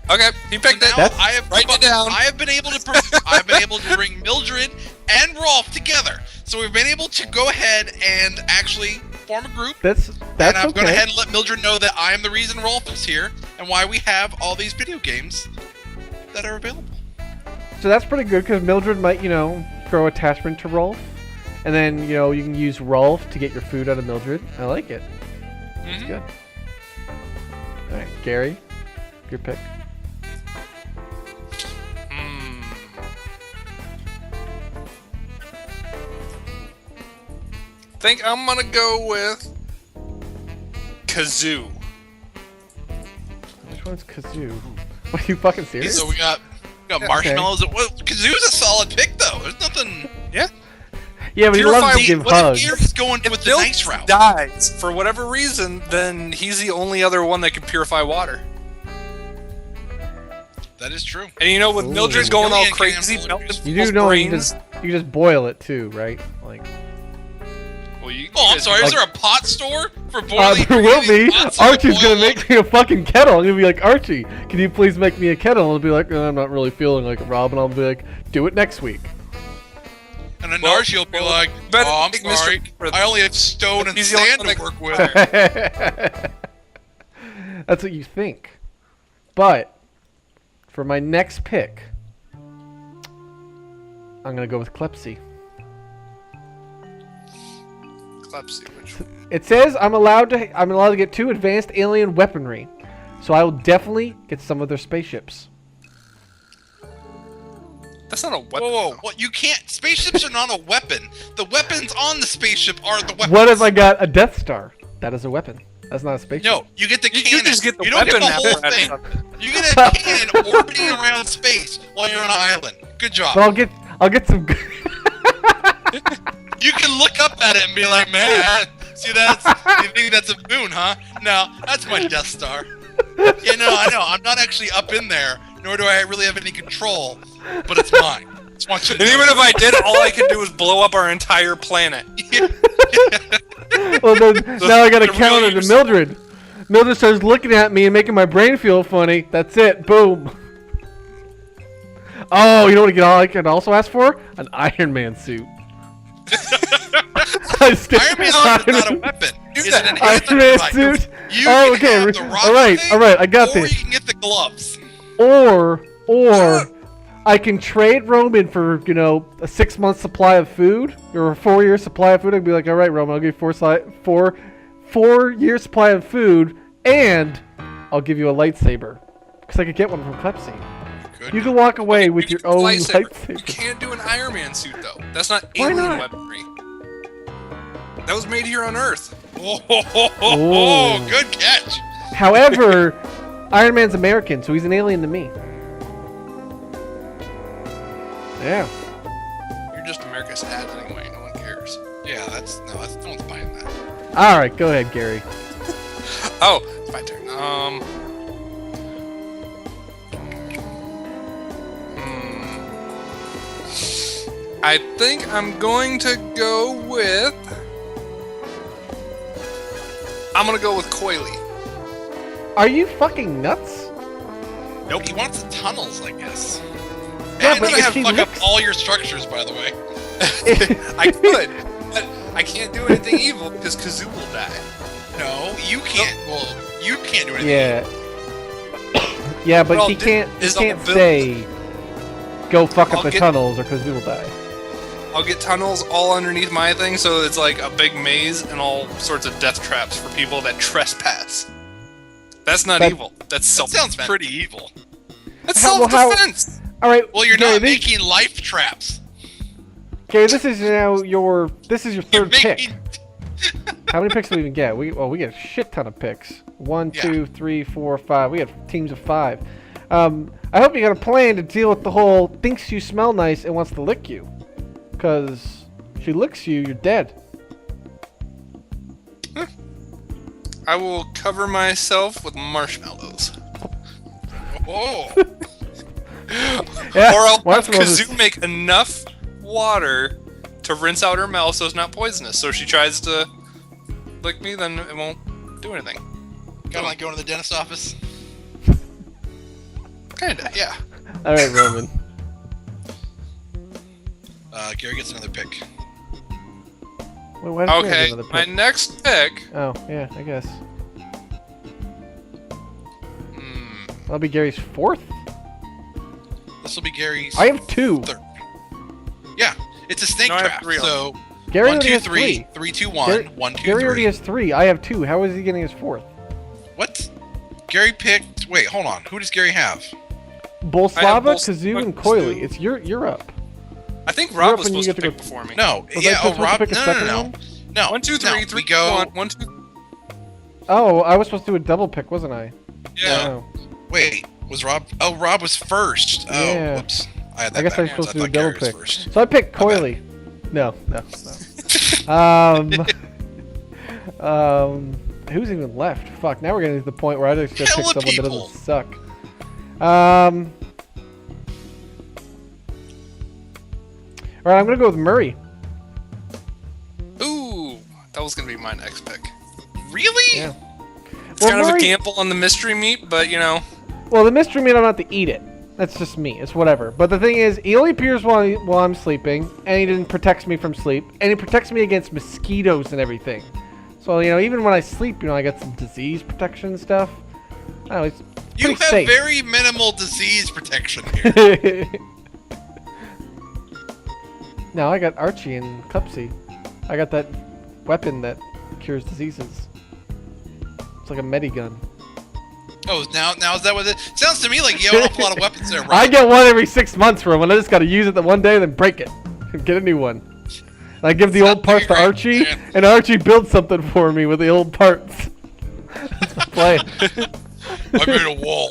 Okay, you picked Now it. That's- I have Write it down. I have been able to bring Mildred and Rolf together. So we've been able to go ahead and actually form a group. That's And I've gone okay. ahead and let Mildred know that I am the reason Rolf is here and why we have all these video games that are available. So that's pretty good because Mildred might, grow attachment to Rolf, and then you can use Rolf to get your food out of Mildred. I like it. That's Mhm. good. All right, Gary, your pick. Think I'm gonna go with Kazoo. Which one's Kazoo? What, are you fucking serious? So we got marshmallows. Well, Kazoo's a solid pick, though. There's nothing. Yeah. Yeah, but he Purify- loves to give What hugs. if Gary's going with the Bill nice route? dies for whatever reason, then he's the only other one that can purify water. That is true. And you know, with Mildred going all crazy, You do know you just boil it too, right? Like. Well, I'm sorry. Is there a pot store for boiling? There will be. Pots Archie's gonna boil make me a fucking kettle. I'm gonna be like, Archie, can you please make me a kettle? And I'll be like, I'm not really feeling like it, Rob. And I'll be like, do it next week. And then Archie will be like, I'm sorry. I only have stone and sand to work with. That's what you think. But for my next pick, I'm gonna go with Klepsy. It says I'm allowed to get 2 advanced alien weaponry, so I will definitely get some of their spaceships. That's not a weapon. Whoa! What? You can't. Spaceships are not a weapon. The weapons on the spaceship are the weapons. What if I got a Death Star? That is a weapon. That's not a spaceship. No, you get the cannon. You just get the you don't weapon get the whole after thing. You get a cannon orbiting around space while you're on an island. Good job. But I'll get some. You can look up at it and be like, man, see that? You think that's a boon, huh? No, that's my Death Star. Yeah, no, I know. I'm not actually up in there, nor do I really have any control, but it's mine. Just want you to And know. even if I did, all I could do is blow up our entire planet. Well, then, now I gotta counter to Mildred. Mildred starts looking at me and making my brain feel funny. That's it. Boom. Oh, you know what I can also ask for? An Iron Man suit. Iron Man is not a weapon. It's an Iron Man suit. You can have the rocket thing, all right, I got or this. you can get the gloves. Or I can trade Roman for, a 6-month supply of food or a 4-year supply of food. I'd be like, all right, Roman, I'll give you 4-year supply of food, and I'll give you a lightsaber because I could get one from Klepsy. You can walk away with your own lightsaber. You can't do an Iron Man suit though. That's not Why alien not? weaponry. That was made here on Earth. Oh, good catch. However, Iron Man's American, so he's an alien to me. Yeah. You're just America's ad anyway. No one cares. Yeah, no one's buying that. All right, go ahead, Gary. Oh, it's my turn. I think I'm going to go with. I'm gonna go with Coily. Are you fucking nuts? Nope, he wants the tunnels, I guess. Yeah, and but you if have she fuck up licks- all your structures, by the way. I could, but I can't do anything evil because Kazoo will die. No, you can't. Well, you can't do anything. Yeah. Yeah, but Well, he can't is all built. say, go fuck up I'll the get- tunnels or Kazoo will die. I'll get tunnels all underneath my thing, so it's like a big maze and all sorts of death traps for people that trespass. That's not evil. That's That self-defense. sounds pretty evil. That's How- self-defense. All right. Well, you're Gary, not this- making life traps. Gary, this is your You're third pick. making. How many picks do we even get? We get a shit ton of picks. 1, Yeah. 2, 3, 4, 5. We have teams of 5. I hope you got a plan to deal with the whole thinks you smell nice and wants to lick you. Cause she licks you, you're dead. I will cover myself with marshmallows. Oh, Yeah, Or I'll have marshmallows is- Kazoo make enough water to rinse out her mouth so it's not poisonous. So if she tries to lick me, then it won't do anything. kind of like going to the dentist office. Kinda, yeah. All right, Roman. Gary gets another pick. Wait, why did Gary get Okay, another my pick? next pick. Oh, yeah, I guess. Hmm, That'll be Gary's 4th. This will be Gary's. I have 2. third. Yeah, it's a snake No, I have trap. 3 So Gary 1, already 2, has 3, 3. 3, 2, 1, Gary, 1, 2, Gary 3. already has 3. I have 2. How is he getting his 4th? What? Gary picked. Wait, hold on. Who does Gary have? Bolslava, Bolslava, Kazoo, and Kazoo. Coily. It's you're up. I think You're Rob up was and you supposed to get to pick before me. No. Was I yeah. Oh, supposed to Rob. pick a No. second No. one? No. 1, 2, no, 3, 3, we go. 1, 1, 2. Oh, I was supposed to do a double pick, wasn't I? Yeah. Oh. Wait, was Rob? Oh, Rob was first. Oh, Yeah. whoops. I had that I guess I was backwards. supposed to do a thought double Gary was pick. first. So I picked My bad. Coily. No. Who's even left? Fuck, now we're getting to the point where I just gotta pick Hella someone that people. doesn't suck. All right, I'm gonna go with Murray. Ooh, that was gonna be my next pick. Really? Yeah. It's Well, kind of a Murray- gamble on the mystery meat, but you know. Well, the mystery meat, I don't have to eat it. That's just me. It's whatever. But the thing is, he only appears while I'm sleeping, and he didn't protect me from sleep, and he protects me against mosquitoes and everything. So, you know, even when I sleep, you know, I got some disease protection and stuff. I don't know, it's You pretty have safe. very minimal disease protection here. No, I got Archie and Cupsy. I got that weapon that cures diseases. It's like a medigun. Oh, now is that what it sounds to me like? You have an awful lot of weapons there, I right? get one every 6 months for one. I just gotta use it the one day and then break it. And get a new one. And I give the old parts to Archie, and Archie builds something for me with the old parts. That's my plan. I made a wall.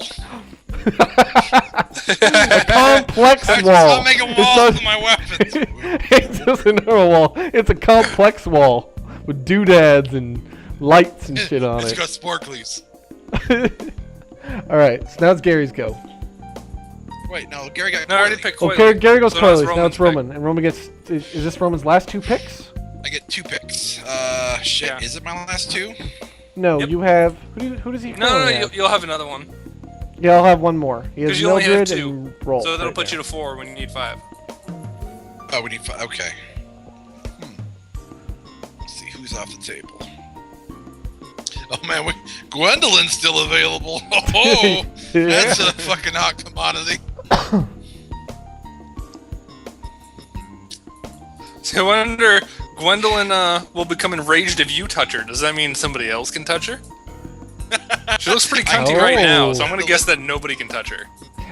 A complex wall. I'll make a wall It's with my weapons. It's just a normal wall. It's a complex wall with doodads and lights and shit on It's it. got sparklies. All right, so now it's Gary's go. Wait, no, Gary got. No, I already Coily. picked Oh, Coily. Gary goes So now it's Coily. Now it's Roman's Roman, and Roman gets. Is this Roman's last 2 picks? I get 2 picks. Shit, Yeah. is it my last 2? No, Yep. you have. Who does he? No, currently have? you'll have another one. Yeah, I'll have one more. He has Because you only have Mildred 2. and Roll. So that'll right put there. you to 4 when you need 5. Oh, we need 5. Okay. Let's see who's off the table. Oh man, Gwendolyn's still available. Oh, that's a fucking hot commodity. So I wonder, Gwendolyn will become enraged if you touch her. Does that mean somebody else can touch her? She looks pretty cunty right now, so I'm gonna guess that nobody can touch her.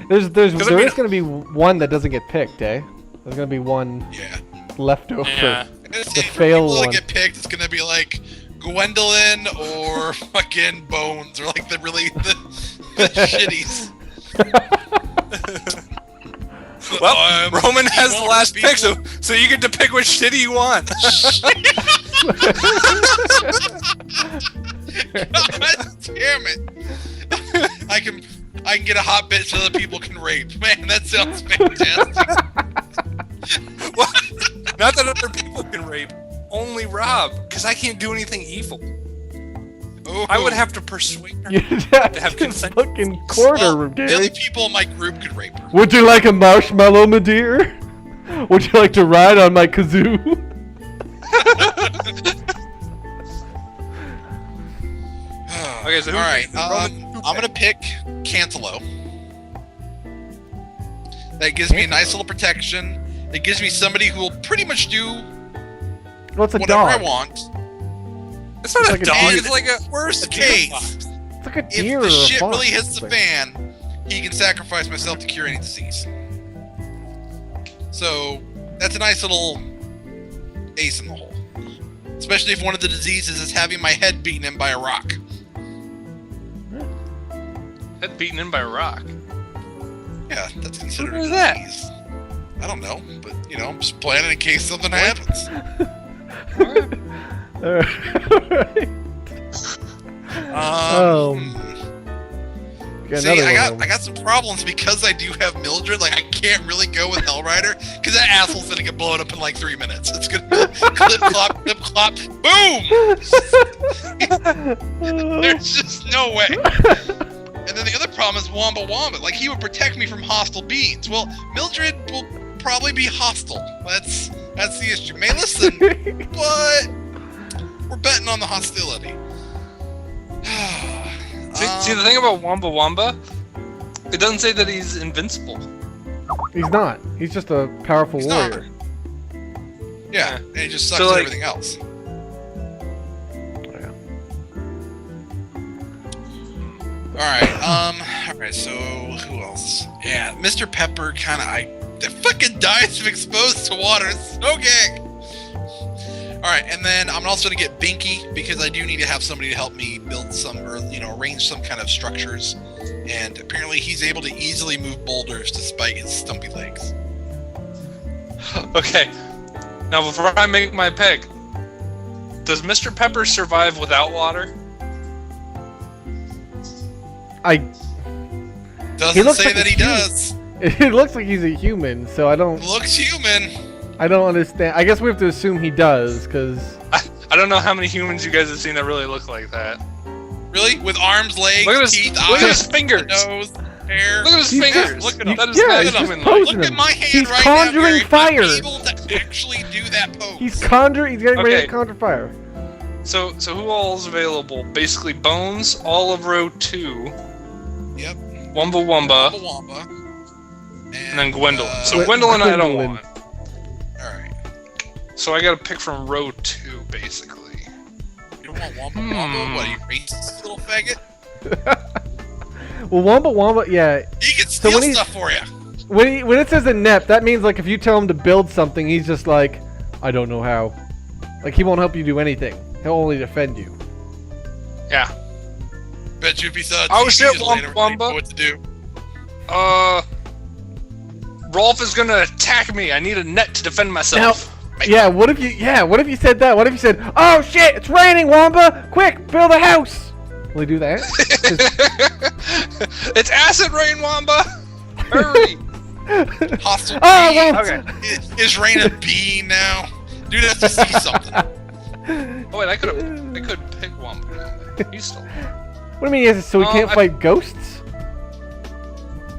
There I mean- is going to be one that doesn't get picked, eh? There's going to be one Yeah. left over. Yeah. The fail people one. that get picked, it's gonna be like Gwendolyn or fucking Bones, or like the shitties. Well, I'm Roman has the evil last pick, people. so you get to pick which shitty you want. God damn it! I can get a hot bit so other people can rape. Man, that sounds fantastic. Well, not that other people can rape, only Rob, because I can't do anything evil. Ooh. I would have to persuade her You to have consent. fucking quarter, Well, the Gary. other people in my group could rape her. Would you like a marshmallow, my dear? Would you like to ride on my kazoo? Okay, so who- all right, Roman, I'm gonna pick Cantelo. That gives me a nice little protection. It gives me somebody who will pretty much do What's a whatever dog? I want. It's not like a a dog. deer. It's like a Worst a deer case, fox. It's like a if deer the or a shit fox really hits the thing. fan, he can sacrifice myself to cure any disease. So that's a nice little ace in the hole. Especially if one of the diseases is having my head beaten in by a rock. Head beaten in by a rock. Yeah, that's considered What a is that? disease. I don't know, but you know, I'm just planning in case something happens. Alright. Oh. Got See, another I one. got some problems because I do have Mildred. Like, I can't really go with Hellrider because that asshole's gonna get blown up in like 3 minutes. It's gonna clip clop, boom. There's just no way. And then the other problem is Wamba Wamba. Like, he would protect me from hostile beings. Well, Mildred will probably be hostile. That's the issue. May listen, but we're betting on the hostility. See, the thing about Wamba Wamba, it doesn't say that he's invincible. He's not. He's just a powerful He's not. warrior. Yeah, and he just sucks So, at like- everything else. Alright, so who else? Yeah, Mr. Pepper the fucking diets of exposed to water. It's so gay. Alright, and then I'm also gonna get Binky because I do need to have somebody to help me build some, or arrange some kind of structures. And apparently he's able to easily move boulders despite his stumpy legs. Okay, now before I make my pick, does Mr. Pepper survive without water? He Doesn't looks say like that a he human. does. It looks like he's a human, so I don't. Looks human. I don't understand. I guess we have to assume he does, because... I don't know how many humans you guys have seen that really look like that. Really? With arms, legs, Look at his, teeth, look at eyes, his fingers. nose, hair. Look at his He's fingers. just- Look at him. That is yeah, not he's just human. posing. Look at my hand He's right conjuring now, Gary. fire. I'm able to actually do that pose. He's getting ready Okay. to conjure fire. So who all is available? Basically, Bones, all of row 2. Yep. Wumba Wumba, Wamba. and then Gwendolyn. So Gwen- Gwendolyn I don't Gwendolyn. want. Alright. So I gotta pick from row 2, basically. You don't want Wamba Wamba? What, you racist little faggot? Well, Wamba, yeah. He can So steal when he- stuff for you. When it says inept, that means like if you tell him to build something, he's just like, I don't know how. Like he won't help you do anything. He'll only defend you. Yeah. Bet you if he saw Oh, TV shit, just later, Wamba. he'd know what to do. Rolf is gonna attack me. I need a net to defend myself. Yeah, what if you said that? What if you said, oh shit, it's raining, Wamba! Quick, build a house! Will he do that? It's acid rain, Wamba. Hurry. Hostile Oh, bee. well, Okay. Is Rain a bee now? Dude has to see something. Oh wait, I could pick Wamba. He's still. What do you mean, so he can't I- fight ghosts?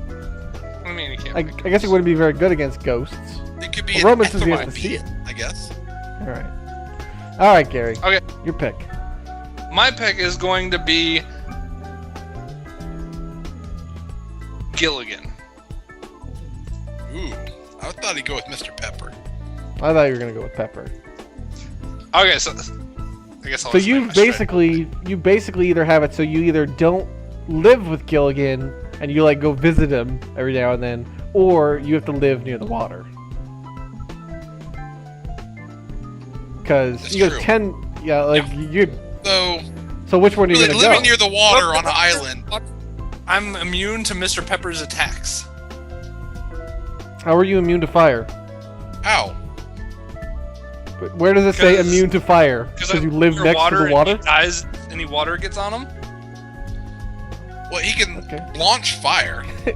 What do you mean he can't? I guess he wouldn't be very good against ghosts. It could be Well, an Roman says he has to ethylene see bee, it. I guess. Alright, Gary. Okay. Your pick. My pick is going to be Gilligan. Ooh. I thought he'd go with Mr. Pepper. I thought you were gonna go with Pepper. Okay, so I guess I'll So explain you my strat. basically either have it so you either don't live with Gilligan and you like go visit him every now and then, or you have to live near the water. Because That's you true. got 10, yeah, like you. So, So which one are you really, gonna go? living near the water on an island. I'm immune to Mr. Pepper's attacks. How are you immune to fire? How? But where does it say 'Cause- immune to fire? Because you live next to the water. And he dies, any water gets on him. Well, he can Okay. launch fire. he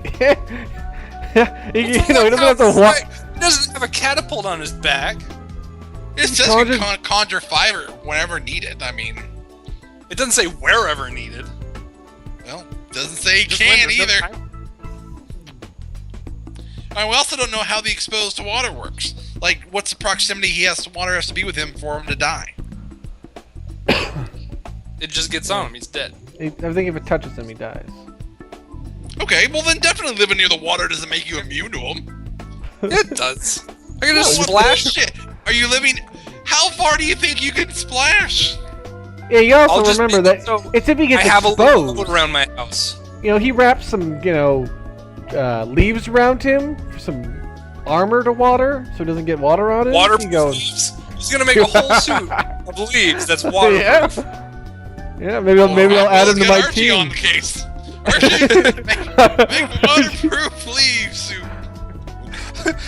doesn't have to walk. He doesn't have a catapult on his back. It says you Conjure- can conjure fire whenever needed. I mean, It doesn't say wherever needed. well, doesn't say he Just can when there's no either. time. We also don't know how the exposed to water works. Like, what's the proximity water has to be with him for him to die? It just gets on him. He's dead. I think if it touches him, he dies. Okay, well then definitely living near the water doesn't make you immune to him. It does. I can just What splash. bullshit? Are you living? How far do you think you can splash? Yeah, you I'll also just remember make it that so it's if he gets I have a exposed. little boat around my house. You know, he wraps some, leaves around him for some armor to water, so he doesn't get water on him. Water He goes, leaves. He's gonna make a whole suit of leaves that's waterproof. Yeah, maybe I'll add him to my Archie on team. the case. Archie, make waterproof leaf suit.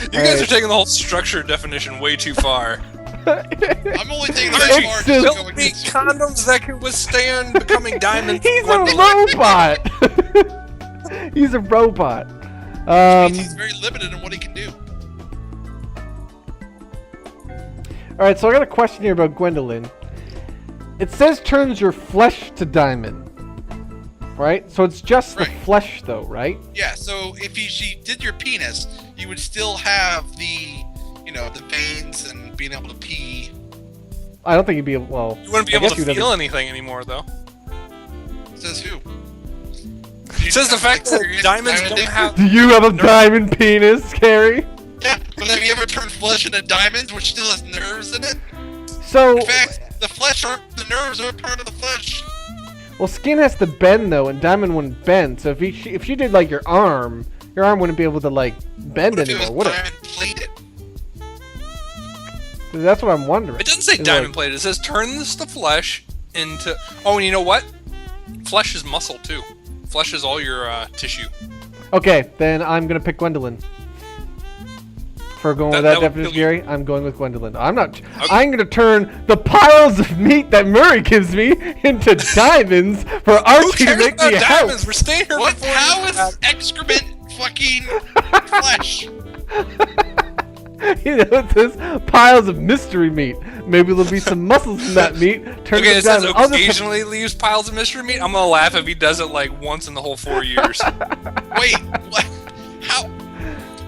You guys are taking the whole structure definition way too far. I'm only taking Archie, that far It's to just- go build me against you. condoms that can withstand becoming diamonds. He's a Gwendolyn. robot. He's a robot. He's very limited in what he can do. All right, so I got a question here about Gwendolyn. It says turns your flesh to diamond, right? So it's just the Right. flesh, though, right? Yeah, so if she did your penis, you would still have the veins and being able to pee. I don't think you'd be well. You wouldn't be I able guess to you'd have feel anything anymore, though. Says who? It says the fact that diamonds don't have. Do you have a diamond penis, Gary? Yeah, but have you ever turned flesh into diamonds, which still has nerves in it? So, In fact, the nerves are part of the flesh. well, skin has to bend though, and diamond wouldn't bend. So if she did like your arm wouldn't be able to like bend What if it anymore, was would it? diamond plated? That's what I'm wondering. It doesn't say Is diamond like- plated. It says turns the flesh into. Oh, and you know what? Flesh is muscle too. Flesh is all your tissue. Okay, then I'm gonna pick Gwendolyn. For going with That that would definition, kill you. Gary, I'm going with Gwendolyn. I'm gonna turn the piles of meat that Murray gives me into diamonds for Who Archie to cares make about me a diamonds? house. We're staying here What? for How 40 is excrement fucking flesh? You know, it says piles of mystery meat. Maybe there'll be some muscles in that meat. Turn Okay, it them says down. I'll just occasionally leaves piles of mystery meat. I'm gonna laugh if he does it like once in the whole 4 years. Wait, what? How?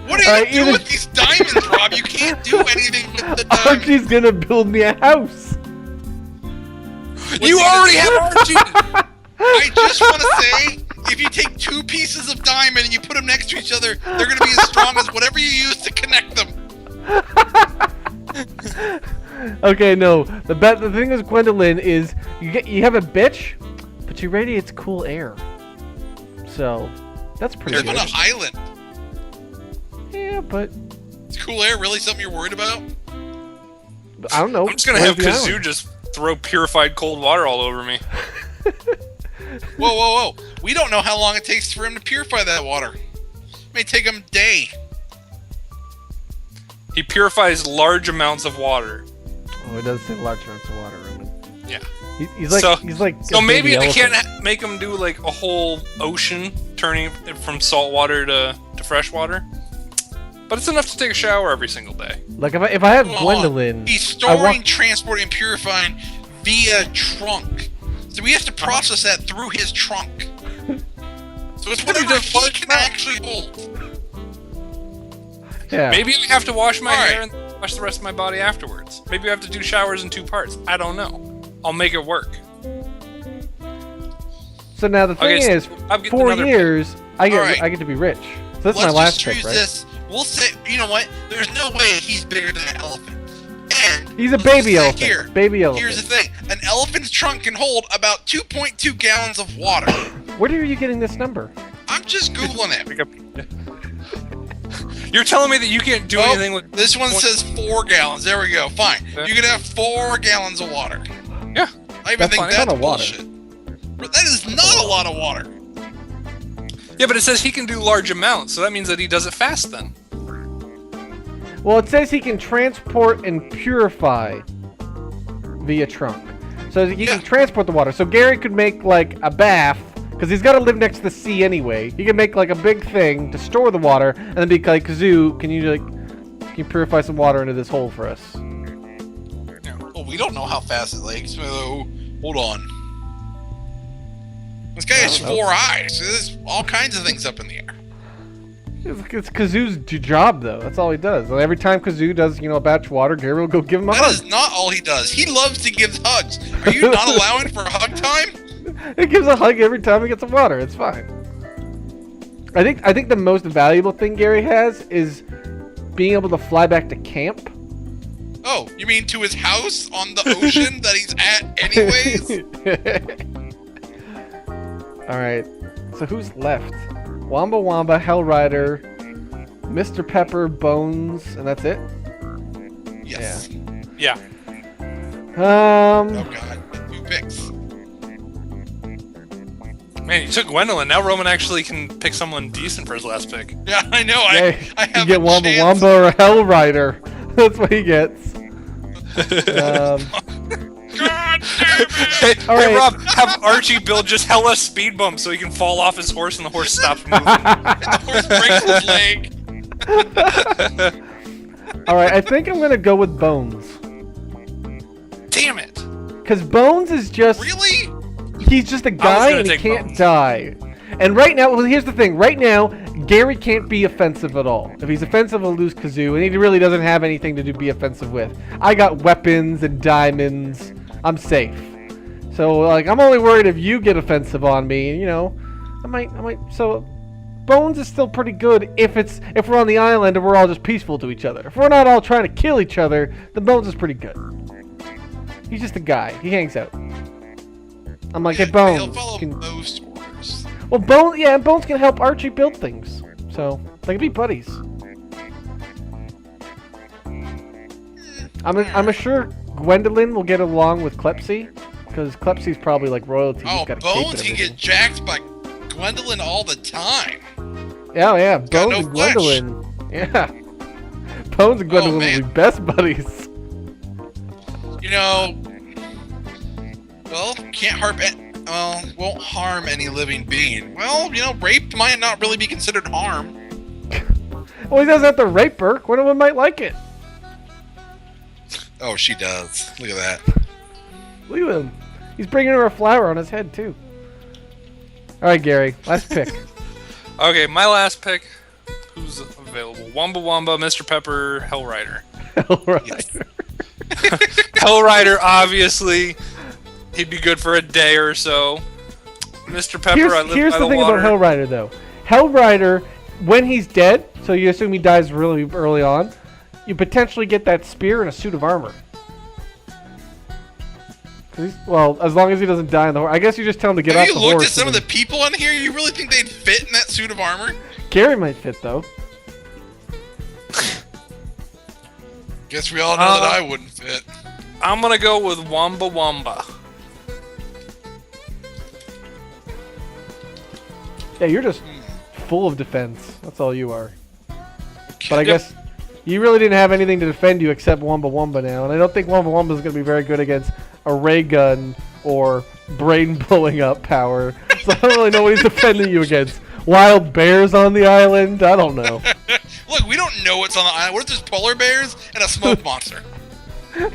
What are Alright, you doing either- with these diamonds, Rob? You can't do anything with the diamonds. Archie's gonna build me a house. What's You he gonna already do? have Archie! I just want to say, if you take 2 pieces of diamond and you put them next to each other, they're going to be as strong as whatever you use to connect them. Okay, no. The thing with Gwendolyn is you have a bitch, but she radiates cool air. So that's pretty Live on good. an island. Yeah, but Is cool air really something you're worried about? I don't know. I'm just gonna Where's have the Kazoo island? just throw purified cold water all over me. Whoa. We don't know how long it takes for him to purify that water. It may take him a day. He purifies large amounts of water. Oh, it does say large amounts of water, Roman. Yeah. He's like So- he's like. So a maybe baby I elephant. can't make him do like a whole ocean, turning it from salt water to fresh water. But it's enough to take a shower every single day. Like if I have Hold on. Gwendolyn, He's I storing, want- transporting, and purifying via trunk. So we have to process that through his trunk. So it's What if he whatever does he large can amounts? actually hold. Yeah. Maybe I have to wash my Alright. hair and wash the rest of my body afterwards. Maybe I have to do showers in 2 parts. I don't know. I'll make it work. So now the thing Okay, so is, I'll get 4 another years, I Alright. get to be rich. So that's Let's my last just pick, use right? this. We'll say, you know what? There's no way he's bigger than an elephant. And He's a let's just baby say elephant. Here, Baby elephant. here's the thing: an elephant's trunk can hold about 2.2 gallons of water. Where are you getting this number? I'm just googling it. Pick up- You're telling me that you can't do Oh, anything with this one says 4 gallons. There we go. Fine. Yeah. You can have 4 gallons of water. Yeah. I even That's think fine. It's that's not a water. bullshit. But that is not a lot of water. Yeah, but it says he can do large amounts, so that means that he does it fast then. Well, it says he can transport and purify via trunk. So he can Yeah. transport the water. So Gaary could make like a bath, because he's got to live next to the sea anyway. He can make like a big thing to store the water, and then be like, Kazoo, can you purify some water into this hole for us? Well, we don't know how fast it lakes. So, hold on. This guy has don't know. 4 eyes. So there's all kinds of things up in the air. It's Kazoo's job, though. That's all he does. And every time Kazoo does, a batch of water, Gaary will go give him a That hug. is not all he does. He loves to give hugs. Are you not allowing for hug time? He gives a hug every time he gets some water. It's fine. I think the most valuable thing Gaary has is being able to fly back to camp. Oh, you mean to his house on the ocean that he's at anyways? All right. So who's left? Wamba Wamba, Hellrider, Mr. Pepper, Bones, and that's it. Yes. Yeah. Oh god. 2 picks. Man, you took Gwendolyn. Now Roman actually can pick someone decent for his last pick. Yeah, I know. Yeah, I you have get a Wamba chance. Wamba or Hellrider. That's what he gets. God damn it! Hey, All hey right. Rob, have Archie build just hella speed bumps so he can fall off his horse and the horse stops moving. The horse breaks his leg. All right, I think I'm gonna go with Bones. Damn it! Cause Bones is just Really? he's just a guy gonna and he take can't Bones. die. And right now, well, here's the thing. Right now, Gaary can't be offensive at all. If he's offensive, he'll lose Kazoo, and he really doesn't have anything to be offensive with. I got weapons and diamonds. I'm safe. So, like, I'm only worried if you get offensive on me. I might. So, Bones is still pretty good if we're on the island and we're all just peaceful to each other. If we're not all trying to kill each other, then Bones is pretty good. He's just a guy. He hangs out. I'm like, hey, He'll Bones. follow can- most orders. Well, Bones, yeah, and Bones can help Archie build things. So, they can be buddies. I'm sure Gwendolyn will get along with Klepsy, because Klepsy's probably like royalty. He's Oh, got a cape and Bones can everything. get jacked by Gwendolyn all the time. Yeah, got Bones no and Gwendolyn. Yeah. Bones and Gwendolyn will man. be best buddies. Well, can't won't harm any living being. Well, rape might not really be considered harm. Well, he doesn't have to rape her. Gwendolyn might like it. Oh, she does. Look at that. Look at him. He's bringing her a flower on his head, too. All right, Gary, last pick. Okay, my last pick. Who's available? Wamba Wamba, Mr. Pepper, Hellrider. Hellrider. Hellrider, obviously. He'd be good for a day or so. Mr. Pepper, I live Here's by the the thing water. about Hellrider, though. Hellrider, when he's dead, so you assume he dies really early on, you potentially get that spear and a suit of armor. Well, as long as he doesn't die on the horse. I guess you just tell him to get off the horse. Have you looked at some of the people on here? You really think they'd fit in that suit of armor? Gary might fit, though. Guess we all know that I wouldn't fit. I'm gonna go with Wamba Wamba. Yeah, you're just full of defense. That's all you are. But I guess you really didn't have anything to defend you except Wamba Wamba now. And I don't think Wamba Wamba is going to be very good against a ray gun or brain blowing up power. So I don't really know what he's defending you against. Wild bears on the island? I don't know. Look, we don't know what's on the island. What if there's polar bears and a smoke monster? And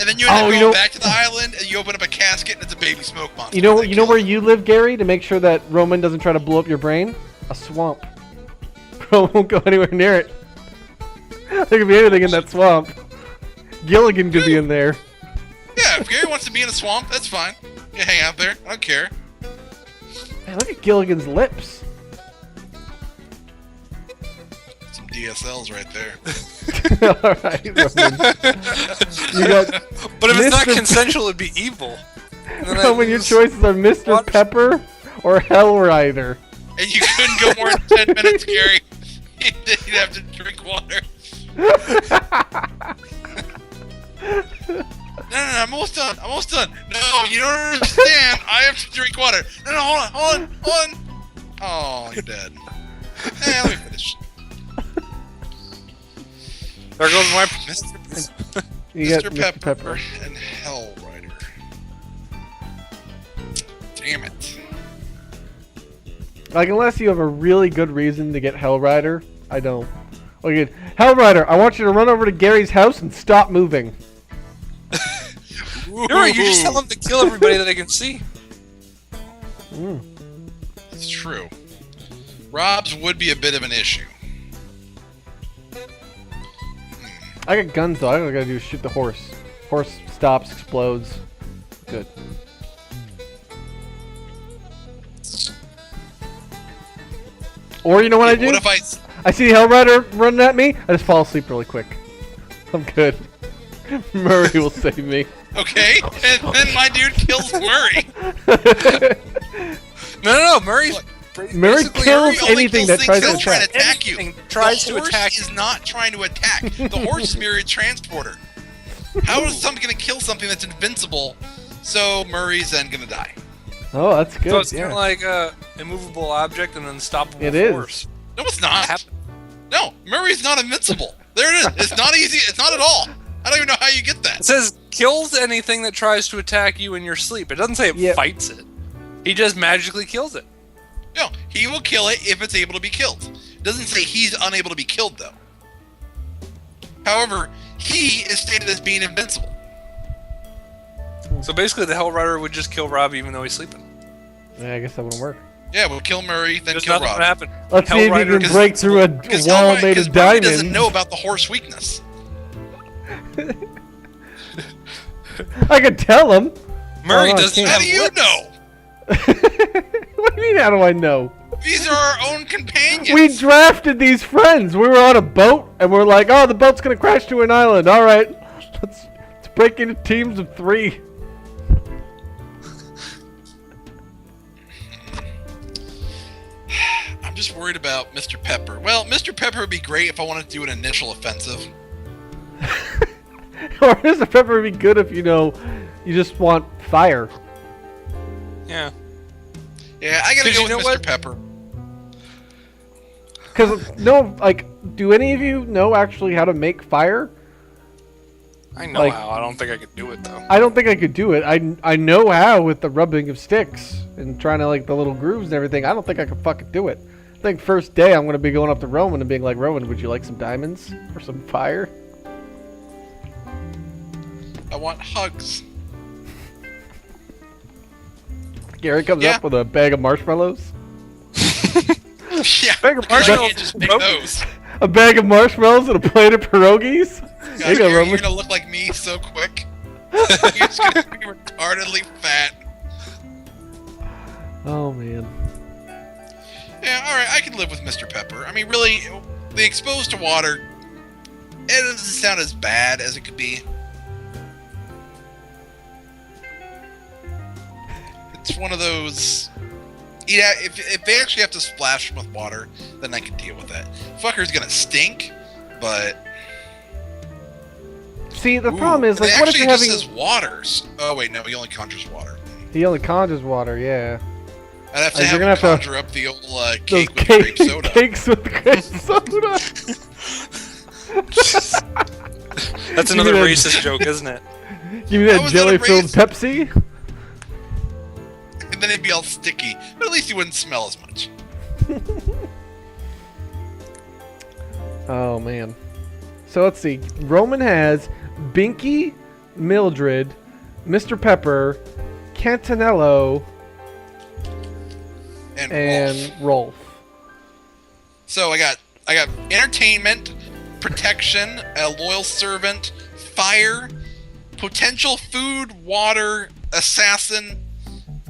then you end up going back to the island and you open up a casket and it's a baby smoke monster. You know where you live, Gary, to make sure that Roman doesn't try to blow up your brain? A swamp. Roman won't go anywhere near it. There could be anything in that swamp. Gilligan could be in there. Yeah, if Gary wants to be in a swamp, that's fine. You hang out there. I don't care. Man, look at Gilligan's lips. Some DSLs right there. Alright, Roman. You got But if it's not Mr. consensual, it'd be evil. Roman, your choices are Mr. Pepper or Hellrider. And you couldn't go more than 10 minutes, Gary. You'd have to drink water. No, I'm almost done. No, you don't understand. I have to drink water. No, hold on. Oh, you're dead. Hey, let me finish. There goes my Mr. Pepper and Hellrider. Damn it. Like, unless you have a really good reason to get Hellrider, I don't. Okay, Hellrider, I want you to run over to Gary's house and stop moving. You're right, you just tell him to kill everybody that I can see. It's true. Rob's would be a bit of an issue. I got guns, though. All I gotta do is shoot the horse. Horse stops, explodes. Good. Or you know what I do? What if I see Hellrider running at me, I just fall asleep really quick. I'm good. Murray will save me. Okay, and then my dude kills Murray. No, Murray's... Murray basically kills Murray only anything kills that tries to things trying attack. to attack you. Anything tries the to horse attack is not trying to attack. The horse is merely a transporter. How is something going to kill something that's invincible? So Murray's then going to die. Oh, that's good. So it's yeah. kind of like a immovable object and an unstoppable It is. force. No, it's not. No, Murray's not invincible. There it is. It's not easy. It's not at all. I don't even know how you get that. It says kills anything that tries to attack you in your sleep. It doesn't say it fights it. He just magically kills it. No, he will kill it if it's able to be killed. It doesn't say he's unable to be killed, though. However, he is stated as being invincible. So basically, the Hellrider would just kill Rob even though he's sleeping. Yeah, I guess that wouldn't work. Yeah, we'll kill Murray, then There's kill nothing Rob. would happen. Let's see if you can break through a wall made of Murray diamonds. doesn't know about the horse weakness. I could tell him. Murray Oh, no, I doesn't can't. How have do you lips. know? What do you mean, how do I know? These are our own companions. We drafted these friends. We were on a boat, and we're like, oh, the boat's going to crash to an island. All right, let's break into teams of 3. I'm just worried about Mr. Pepper. Well, Mr. Pepper would be great if I wanted to do an initial offensive. Or Mr. Pepper would be good if, you just want fire. Yeah. Yeah, I gotta 'Cause go you know with Mr. what? Pepper. Because, do any of you know actually how to make fire? I know Like- how. I don't think I could do it though. I don't think I could do it. I know how with the rubbing of sticks and trying to, the little grooves and everything. I don't think I could fucking do it. I think first day I'm going to be going up to Roman and being like, Roman, would you like some diamonds or some fire? want hugs. Gary comes up with a bag of marshmallows. Yeah, Bag of because I marshmallows. can't just pick those. A bag of marshmallows and a plate of pierogies. God, There you go, you're Roman. gonna look like me so quick. You're just gonna be retardedly fat. Oh man. Yeah, alright, I can live with Mr. Pepper. I mean, really, the exposed to water, it doesn't sound as bad as it could be. It's one of those... Yeah, if they actually have to splash him with water, then I can deal with that. Fucker's gonna stink, but... See, the problem is, like, it what if actually you're just having... says waters. Oh wait, no, he only conjures water. He only conjures water, yeah. I'd have to You're have gonna him have to- conjure up the old Those cake with grape soda. cakes with grape soda. That's Give me another that- racist joke, isn't it? Give me That that was not a jelly-filled race. Pepsi. And then it'd be all sticky, but at least he wouldn't smell as much. Oh man. So let's see. Roman has Binky, Mildred, Mr. Pepper, Cantanello, And, and Rolf. Rolf. So I got entertainment, protection, a loyal servant, fire, potential food, water, assassin,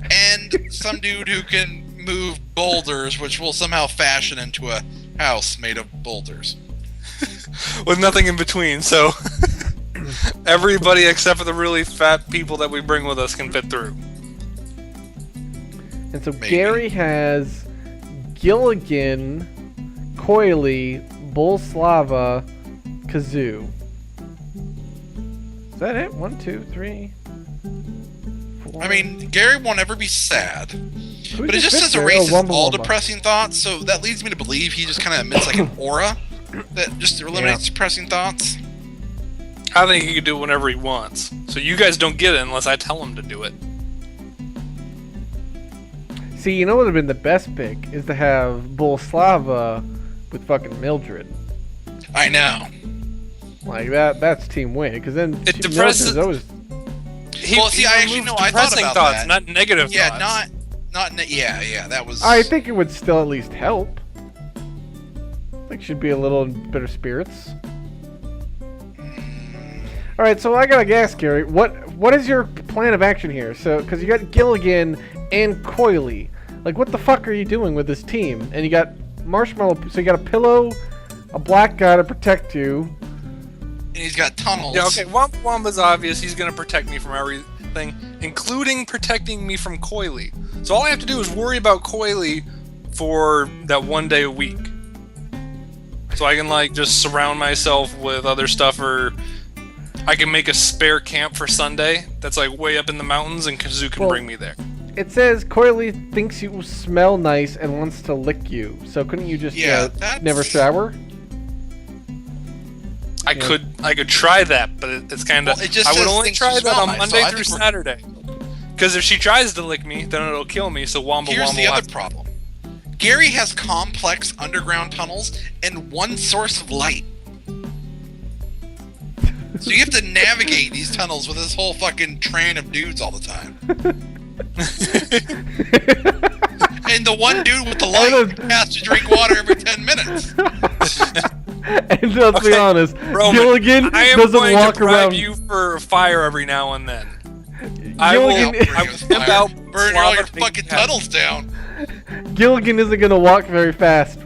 and some dude who can move boulders, which will somehow fashion into a house made of boulders. With nothing in between, so everybody except for the really fat people that we bring with us can fit through. And so Maybe. Gary has Gilligan, Coily, Bolslava, Kazoo. Is that it? 1, 2, 3, 4. I mean, Gary won't ever be sad, Who but it just fits says there? erases Oh, Wumba all Wumba. depressing thoughts, so that leads me to believe he just kind of emits like an aura that just eliminates depressing thoughts. I think he can do it whenever he wants. So you guys don't get it unless I tell him to do it. See, you know what would have been the best pick is to have Bolslava with fucking Mildred. I know. Like that's team win, because then It depresses- Mildred's always Well, see, I actually removes know, I thought depressing about thoughts, that. not negative Yeah, thoughts. yeah, that was... I think it would still at least help. Like, should be a little in better spirits. All right, so I gotta ask, Gary, what is your plan of action here? So, because you got Gilligan and Coily, like, what the fuck are you doing with this team? And you got Marshmallow, so you got a pillow, a black guy to protect you. And he's got tunnels. Yeah, okay, Wamba's obvious. He's going to protect me from everything, including protecting me from Coily. So all I have to do is worry about Coily for that one day a week. So I can, like, just surround myself with other stuff, or I can make a spare camp for Sunday that's, like, way up in the mountains, and Kazoo can Well, bring me there. It says Coily thinks you smell nice and wants to lick you. So couldn't you just Yeah, that's- never shower? I could try that, but it's kind of... Well, it just I would says only things try you that smell on nice, Monday so I through think we're- Saturday. Because if she tries to lick me, then it'll kill me, so Wamba Here's Wamba the will other have to- problem. Gary has complex underground tunnels and one source of light. So you have to navigate these tunnels with this whole fucking train of dudes all the time. And the one dude with the light has to drink water every 10 minutes. And let's be honest, Roman, Gilligan I am doesn't going walk to bribe around. you for fire every now and then. I will Gilligan, pimp out Burn all your Slava fucking Pig tunnels down. Gilligan isn't gonna walk very fast,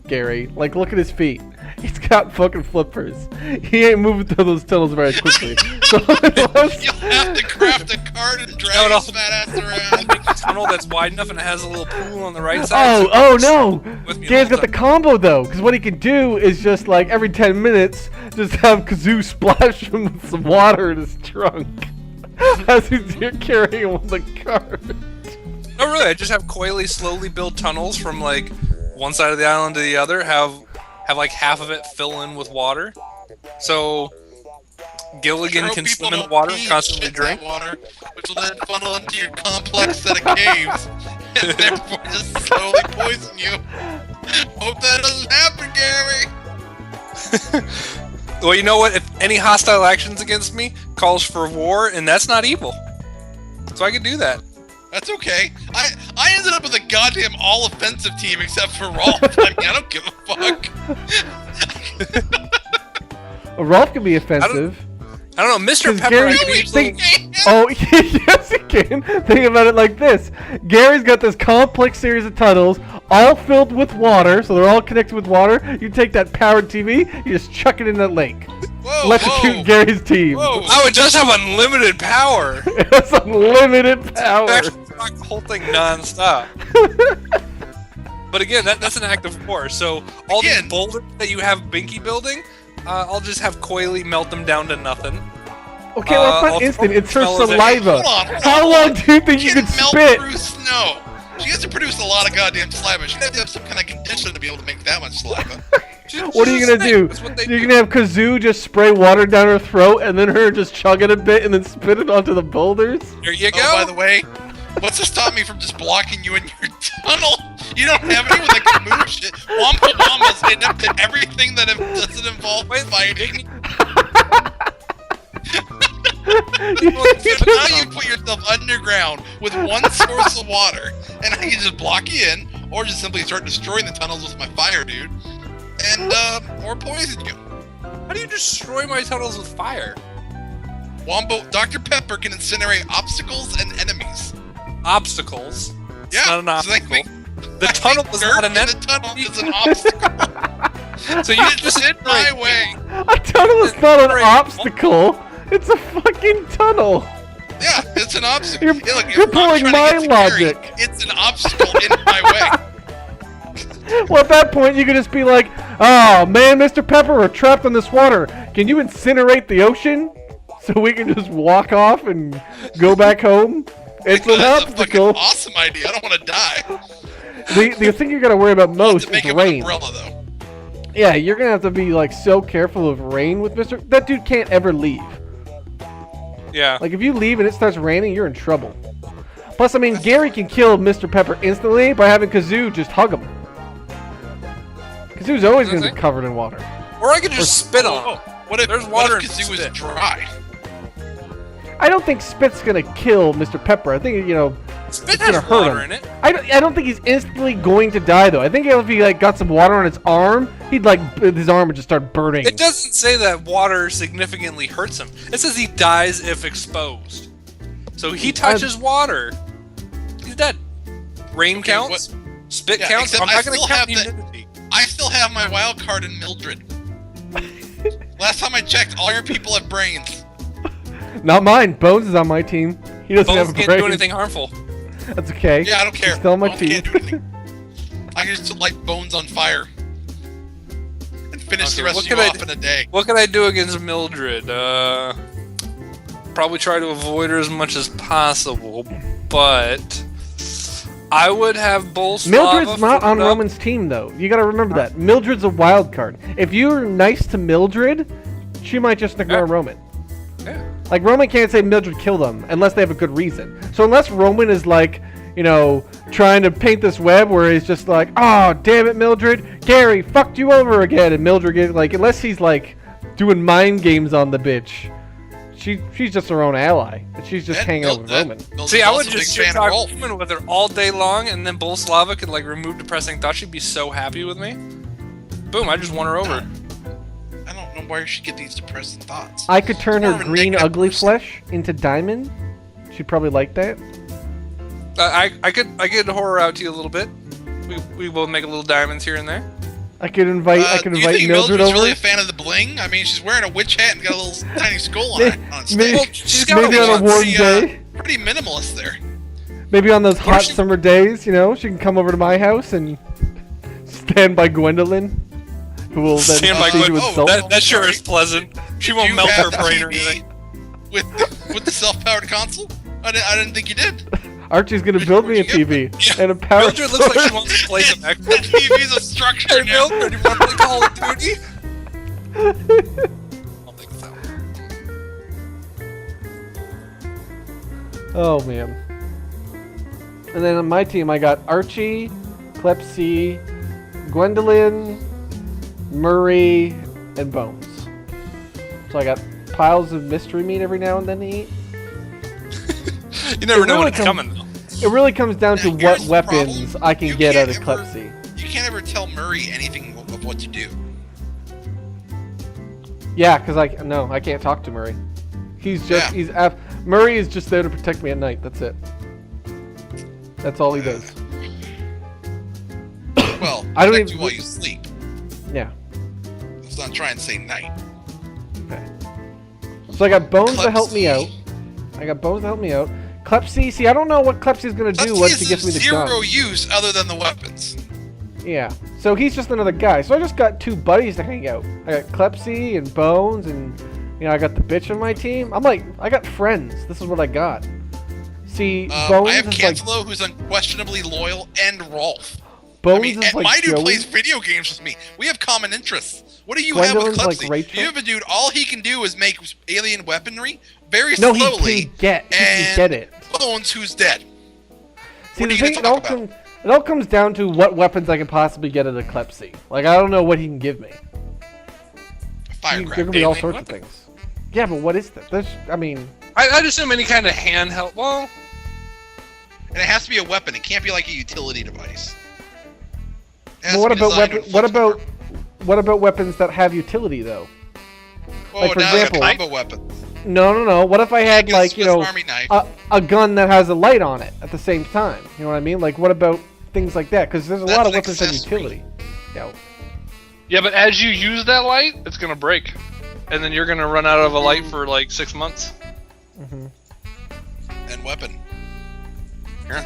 Gary. Like, look at his feet. He's got fucking flippers. He ain't moving through those tunnels very quickly. So unless- You'll have to craft a cart and drag his fat ass around. a tunnel that's wide enough and it has a little pool on the right side. Oh no! With me Gary's the got whole the combo though, because what he can do is just like every 10 minutes, just have Kazoo splash him with some water in his trunk as he's here carrying him on the cart. No, really, I just have Coily slowly build tunnels from like one side of the island to the other, have like half of it fill in with water. So Gilligan Sure, can people swim in the don't water pee and constantly shit that drink. water, which will then funnel into your complex set of caves, and therefore just slowly poison you. Hope that doesn't happen, Gary. Well, you know what? If any hostile actions against me calls for war, and that's not evil. So I can do that. That's okay. I ended up with a goddamn all-offensive team except for Rolf. I mean, I don't give a fuck. Rolf can be offensive. I don't know, Mr. 'Cause Pepper. Gary- I can easily- Oh, yes, he can. Think about it like this. Gary's got this complex series of tunnels, all filled with water, so they're all connected with water. You take that powered TV, you just chuck it in that lake. Whoa, Electrocute whoa. Gary's team. Whoa. Oh, it does have unlimited power. It's unlimited power. Actually, rock the whole thing non-stop. But again, that's an act of war. So all Again. these boulders that you have Binky building, I'll just have Coily melt them down to nothing. Okay, well, it's I'll not instant. throw It's her fellas in. saliva. Hold on, hold on, How hold long on. do you think you can could melt spit? through snow. She has to produce a lot of goddamn saliva. She has to have some kind of condition to be able to make that much saliva. What are you gonna do? That's what they You're do. gonna have Kazoo just spray water down her throat, and then her just chug it a bit, and then spit it onto the boulders? There you go. Oh, by the way, what's to stop me from just blocking you in your tunnel? You don't have anyone that can move shit. Wampa Wampas hit up to everything that doesn't involve fighting. So now you put yourself underground with one source of water, and I can just block you in, or just simply start destroying the tunnels with my fire, dude, and or poison you. How do you destroy my tunnels with fire? Dr. Pepper can incinerate obstacles and enemies. Obstacles. It's Yeah, not an so they obstacle. make- The tunnel is dirt not an in the enemy. tunnel is an obstacle. So you It's just in my way. A tunnel is not an Great. obstacle. It's a fucking tunnel. Yeah, it's an obstacle. You're- Yeah, look, if you're I'm pulling trying to my get to Gary, logic. it's an obstacle in my way. Well, at that point, you could just be like, "Oh man, Mr. Pepper, we're trapped in this water. Can you incinerate the ocean so we can just walk off and go back home?" It's an That's a fucking obstacle. awesome idea. I don't want to die. The thing you gotta worry about most To make is him an rain. umbrella, though. Yeah, you're gonna have to be like so careful of rain with Mr. That dude can't ever leave. Yeah. Like if you leave and it starts raining, you're in trouble. Plus, I mean, Gary can kill Mr. Pepper instantly by having Kazoo just hug him. Kazoo's always gonna be covered in water. Or I could just spit on Oh, it. what if There's water what if in Kazoo is spit. dry? I don't think Spit's gonna kill Mr. Pepper. I think Spit it's gonna has hurt water him. in it. I don't think he's instantly going to die though. I think if he like got some water on his arm, he'd like his arm would just start burning. It doesn't say that water significantly hurts him. It says he dies if exposed. So he touches water, he's dead. Rain Okay, counts. Spit Yeah, counts. except I'm I not going to still count have the- humidity. I still have my wild card in Mildred. Last time I checked, all your people have brains. Not mine. Bones is on my team. He doesn't Bones have a can't brain. do anything harmful. That's okay. Yeah, I don't care. He's still on my Bones team. can't do anything. I can just light Bones on fire and finish the Okay, rest what of you could I off do? in a day. What can I do against Mildred? Probably try to avoid her as much as possible, but I would have Bolslava. Mildred's not on flipped up. Roman's team though. You gotta remember that. Mildred's a wild card. If you're nice to Mildred, she might just ignore Yeah. Roman. Yeah. Like Roman can't say Mildred kill them unless they have a good reason. So unless Roman is like, trying to paint this web where he's just like, "Oh, damn it, Mildred, Gary fucked you over again," and Mildred gets like, unless he's like doing mind games on the bitch, she's just her own ally, and she's just hanging out with Roman. See, I would just shit talk Roman with her all day long, and then Bolslava could like remove depressing thoughts. She'd be so happy with me. Boom! I just won her over. I don't know where she get these depressing thoughts. I could turn More her of a green negative ugly person. flesh into diamond. She'd probably like that. I could whore her out to you a little bit. We both make a little diamonds here and there. I could invite Do you think Mildred Mildred's over. really a fan of the bling? I mean, she's wearing a witch hat and got a little tiny skull on it on stage. Maybe, Well, she's got maybe a on a warm Pretty, day. pretty minimalist there. Maybe on those hot she- summer days, she can come over to my house and stand by Gwendolyn, who will then Stand by proceed to Gwen- insult. That sure is pleasant. She won't You melt have her the brain or TV anything. with the self-powered console? I didn't think you did. Archie's gonna build me a TV and a power Mildred looks like she source. wants to play some The Xbox. TV's a structure Hey, now. Mildred, you want to play Call of Duty? I'll think of that one. Oh man. And then on my team, I got Archie, Klepsy, Gwendolyn, Murray, and Bones. So I got piles of mystery meat every now and then to eat. You never know really when it's coming, though. It really comes down to Now, what here's the weapons problem. I can You get out can't of ever- Klepsy. You can't ever tell Murray anything of what to do. Yeah, because I can't talk to Murray. Murray is just there to protect me at night. That's it. That's all he does. Well, I don't protect even- you while you sleep. Yeah. Let's not try and say night. Okay. So I got bones to help me Klepsy. out. Klepsy, see, I don't know what Klepsy's gonna do Klepsy once he is gives of me the zero gun. use other than the weapons. Yeah. So he's just another guy. So I just got 2 buddies to hang out. I got Klepsy and Bones, and I got the bitch on my team. I'm like, I got friends. This is what I got. See, Bones I have is like Cancelo, who's unquestionably loyal, and Rolf. Bones I mean, is and like my dude Joey. plays video games with me. We have common interests. What do you have with Gwendolyn's Klepsy? like Rachel. You have a dude, all he can do is make alien weaponry very No, he slowly. can get and it. Bones, who's dead. See, What are the you gonna thing, talk about? it all comes down to what weapons I can possibly get out of Klepsy. Like, I don't know what he can give me. There Firecracker. can be all Alien sorts of weapon. things. Yeah, but what is that? I'd assume any kind of handheld. Well, And it has to be a weapon. It can't be like a utility device. It has But what to be about designed weapons? to inflict What about weapons that have utility though? harm. like, for now example- I got combo weapons. No. What if I had Like a like Swiss Army knife. a gun that has a light on it at the same time? You know what I mean? Like, what about things like that? Because there's a That's lot of an weapons that have accessory. utility. Yeah. Yeah, but as you use that light, it's gonna break, and then you're gonna run out of a light for like 6 months. And weapon.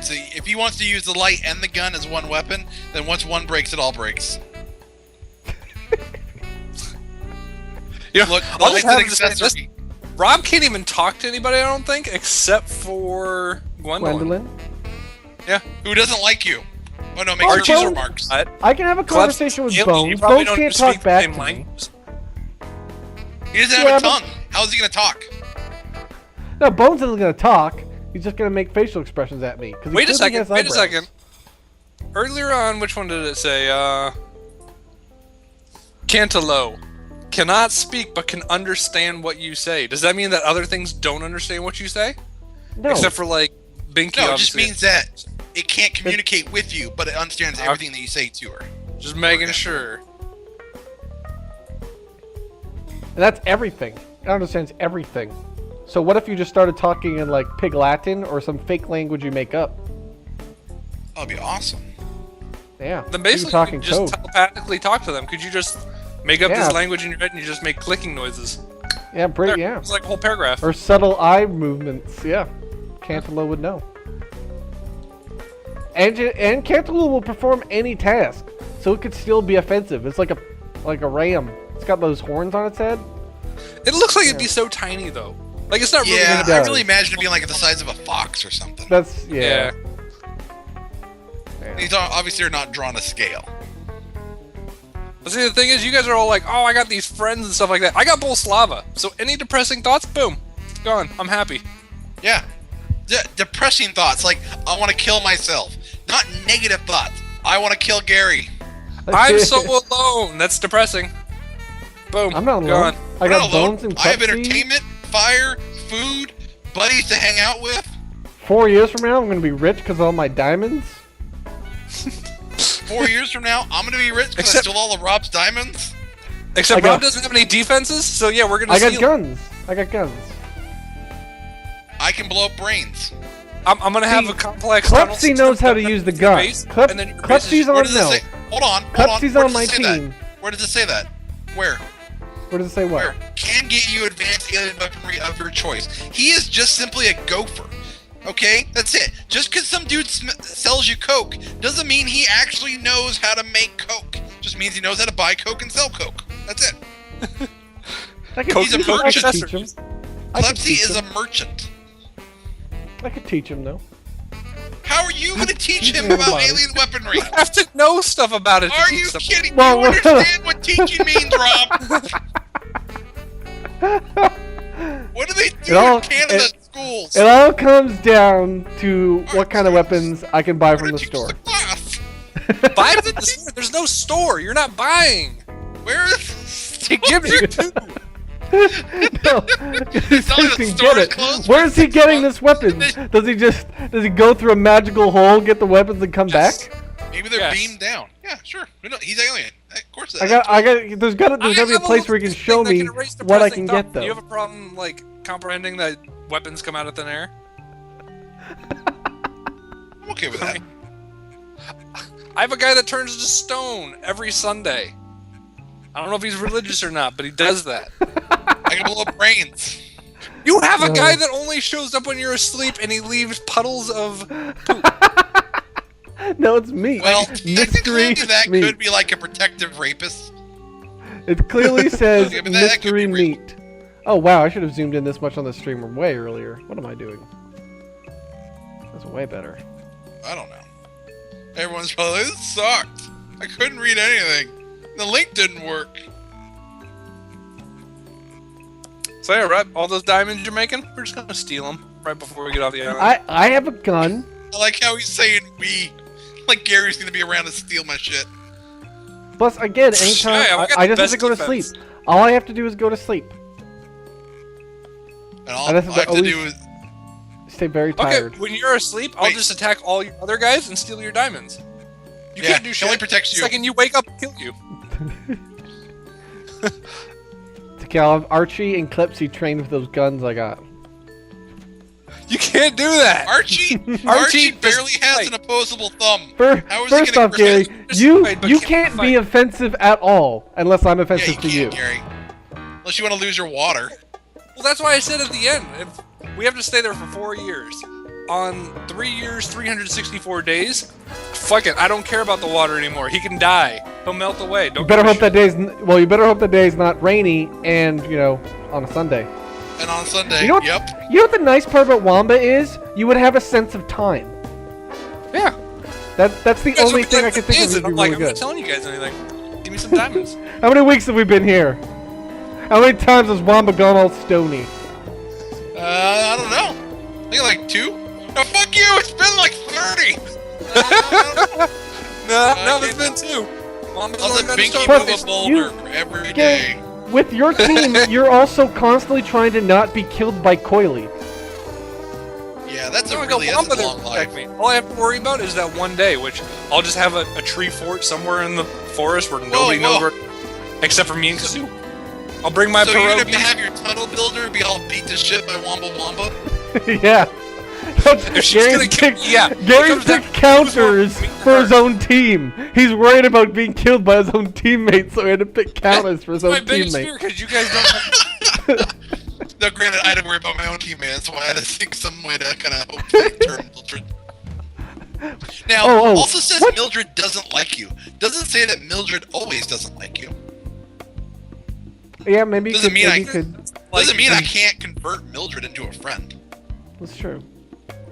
See, if he wants to use the light and the gun as one weapon, then once one breaks, it all breaks. you know, Look, the I'll light's just an have to say this, accessory. Rob can't even talk to anybody, I don't think, except for Gwendolyn. Gwendolyn. Who doesn't like you? Oh no, make Oh, Archie's Bones- remarks. I can have a conversation with You Bones. probably Bones don't can't speak talk the back same to me. language. He doesn't Yeah, have a but- tongue. How is he gonna talk? No, Bones isn't gonna talk. He's just gonna make facial expressions at me. 'cause he Wait a clearly second. has Wait a eyebrows. second. Earlier on, which one did it say? Cantelo. Cannot speak, but can understand what you say. Does that mean that other things don't understand what you say? No. Except for, like, Binky, No, it just obviously. means that it can't communicate with you, but it understands everything that you say to her. Just making sure. And that's everything. It understands everything. So what if you just started talking in like Pig Latin or some fake language you make up? That'd be awesome. Yeah. Then you basically, you talking could just code. telepathically talk to them. Could you just make up Yeah. this language in your head and you just make clicking noises? Yeah, pretty. There, Yeah. It's like a whole paragraph. Or subtle eye movements. Yeah. Cantelo would know. And Cantelo will perform any task, so it could still be offensive. It's like a ram. It's got those horns on its head. It looks like it'd be so tiny, though. Like, it's not really Yeah, gonna does. I really imagine it being like the size of a fox or something. That's yeah. These are obviously are not drawn to scale. But see, the thing is, you guys are all like, oh, I got these friends and stuff like that. I got Bolslava. So any depressing thoughts, boom, gone. I'm happy. Yeah. Depressing thoughts, like, I want to kill myself. Not negative thoughts. I want to kill Gaary. I'm so alone. That's depressing. Boom. I'm not alone. Gone. I I'm got not alone. Bones and I have Klepsy. entertainment, fire, food, buddies to hang out with. 4 years from now, I'm gonna be rich because of all my diamonds. 4 years from now, I'm going to be rich because I Except- stole all of Rob's diamonds. Except I got- Rob doesn't have any defenses, so yeah, we're gonna I got steal. guns. I got guns. I can blow up brains. I'm gonna have See, a complex. tunnel Klepsy system knows how to that use the connects your gun. base, and then your base is- Klepsy's Where on does it no. say? Hold on. Klepsy's Where on does my it say that? team. Where does it say that? Where? Where does it say Where? what? Can get you advanced alien weaponry of your choice. He is just simply a gopher. Okay? That's it. Just because some dude sells you coke doesn't mean he actually knows how to make coke. Just means he knows how to buy coke and sell coke. That's it. I could He's a teach him. I could merchant. teach him. I could Klepsy teach is him. a merchant. I could teach him though. How are you going to teach He's him gonna about lie. alien weaponry? You have to know stuff about it. to Are teach you someone. kidding? Well, you understand what teaching means, Rob? What do they do It all- in Canada it- schools? It all comes down to what kind of weapons I can buy What from did the you teach store. the class? Buy from the store. There's no store. You're not buying. Where is... It gives you two. No, 'cause he It's only says the he can store get is it. closed Where for is he 6 getting months. this weapon? Does he go through a magical hole, get the weapons, and come Yes. back? Maybe they're Yes. beamed down. Yeah, sure. Who knows? He's alien. Of course. I got. There's gotta be a have place where he can little show thing me that erase the what I pressing can thumb. get though. Do you have a problem like comprehending that weapons come out of thin air? I'm okay with that. I have a guy that turns to stone every Sunday. I don't know if he's religious or not, but he does that. I can blow up brains. You have a guy that only shows up when you're asleep and he leaves puddles of No, it's meat. Well, mystery technically that meat. could be like a protective rapist. It clearly says Yeah, but that could mystery be real. meat. Oh wow, I should have zoomed in this much on the streamer way earlier. What am I doing? That's way better. I don't know. Everyone's probably, this sucked. I couldn't read anything. The link didn't work. So yeah, right, all those diamonds you're making, we're just gonna steal them right before we get off the island. I have a gun. I like how he's saying we. Like Gary's gonna be around to steal my shit. Plus, again, anytime Yeah, we got I the just have to best go to defense. sleep. All I have to do is go to sleep. And all And I that's have to always- do is. Stay very Okay, tired. when you're asleep, I'll Wait. just attack all your other guys and steal your diamonds. You Yeah, can't do it shit. only protects The you. second you wake up, I'll kill you. Okay, I'll have Archie and Clipsy trained with those guns I got. You can't do that. Archie Archie barely has wait. an opposable thumb. First How is he first gonna off, Gary, protect- you Wait, but you can't can't be fight. offensive at all unless I'm Yeah, offensive you to you. can't, Gary. Unless you want to lose your water. Well, that's why I said at the end, if we have to stay there for 4 years. On 3 years, 364 days, fuck it, I don't care about the water anymore. He can die. He'll melt away. Don't You better give a hope that day's you better hope the day's not rainy and on a Sunday. And on Sunday, You know what? yep. You know what the nice part about Wamba is? You would have a sense of time. shit. Yeah. That's the You guys only would be thing I like, can think "What of is would it?" be I'm like, really I'm not good. telling you guys anything. Give me some diamonds. How many weeks have we been here? How many times has Wamba gone all stony? I don't know. I think like 2. No, fuck you. It's been like 30. No, there's been 2. Mom I'll let Binky Plus, move a you- boulder every Gary, day. with your team, you're also constantly trying to not be killed by Coily. Yeah, that's So a I got really that's Wamba a there long to life. protect me. All I have to worry about is that one day, which I'll just have a tree fort somewhere in the forest where nobody knows whoa. where, except for me and Kazoo. I'll bring my So you're gonna pierogi. have your tunnel builder be all beat to shit by Wamba Wamba? Yeah. If she's gonna kill me, yeah. Gary's It comes down picked to counters who's more for his hurt. own team. He's worried about being killed by his own teammates, so he had to pick counters for his My own biggest teammates. fear, because you guys don't have... No, granted, I didn't worry about my own teammates, so I had to think some way to kind of hope to turn Mildred. Now, Oh, also says what? Mildred doesn't like you. Doesn't say that Mildred always doesn't like you. Yeah, maybe you Doesn't could. mean Maybe I- you could. Doesn't mean I can't convert Mildred into a friend. That's true.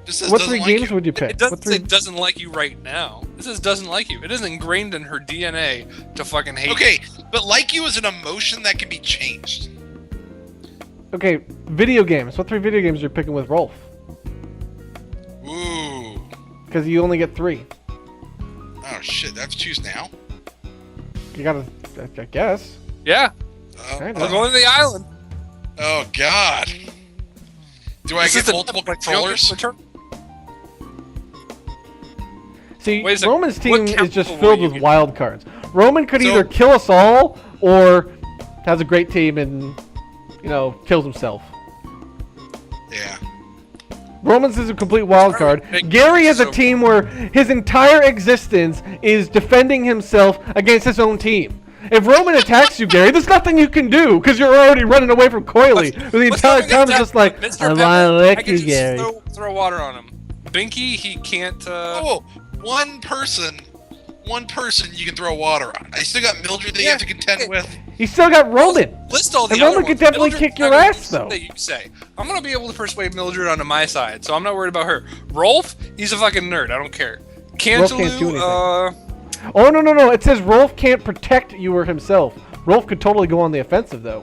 Just says What doesn't 3 like games you. would you pick? It doesn't What 3... say doesn't like you right now. It says doesn't like you. It is ingrained in her DNA to fucking hate you. Okay, but like you is an emotion that can be changed. Okay, video games. What 3 video games are you picking with Rolf? Ooh. Because you only get 3. Oh shit, I have to choose now? You gotta, I guess. Yeah, Kinda. we're going to the island. Oh god. Do I This get is the- multiple like, controllers? return- See, Wait a second. Roman's What team is just capital filled will you with get? wild cards. Roman could So- either kill us all or has a great team and, kills himself. Yeah. Roman's is a complete wild card. Make- Gary has a so- team where his entire existence is defending himself against his own team. If Roman attacks you, Gary, there's nothing you can do because you're already running away from Coily. The What's entire up time against is just like, Mr. I Pepper? want to I lick can you, just Gary. throw water on him. Binky, he can't. Oh, one person you can throw water on. I still got Mildred that you Yeah. have to contend with. You still got Roman. List all the And other Roman could ones. definitely Mildred's kick your not gonna ass, do though. that you say. I'm gonna be able to persuade Mildred onto my side, so I'm not worried about her. Rolf, he's a fucking nerd. I don't care. can't do Cantaloo, anything. Oh, no. It says Rolf can't protect you or himself. Rolf could totally go on the offensive, though.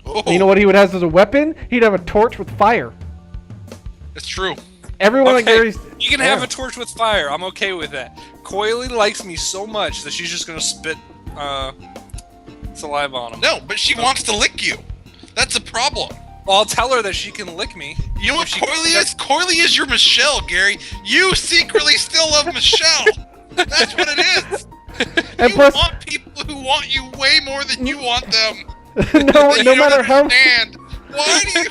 Oh, And you know what he would have as a weapon? He'd have a torch with fire. it's true. Everyone at Okay, Gary's... you can have a torch with fire. I'm okay with that. Coily likes me so much that she's just gonna spit saliva on him. No, but she wants to lick you. That's the problem. Well, I'll tell her that she can lick me. You know what Coily is? Coily is your Michelle, Gary. You secretly still love Michelle. That's what it is. And You plus- want people who want you way more than you want them. no matter how Why do you?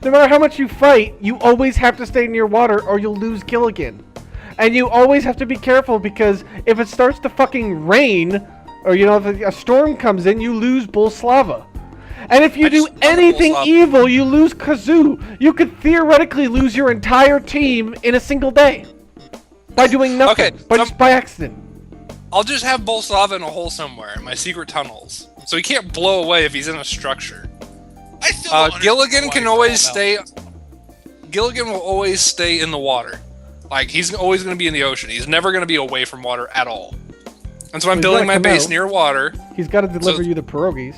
no matter how much you fight, you always have to stay near water or you'll lose Gilligan. And you always have to be careful because if it starts to fucking rain, or if a storm comes in, you lose Bolslava. And if you do anything evil, you lose Kazoo. You could theoretically lose your entire team in a single day. By doing nothing. Just by accident. I'll just have Bolslava in a hole somewhere in my secret tunnels. So he can't blow away if he's in a structure. I still don't understand Gilligan why can you're always all about stay... this. Gilligan will always stay in the water. Like, he's always going to be in the ocean. He's never going to be away from water at all. And so I'm building my base near water. He's got to deliver you the pierogies.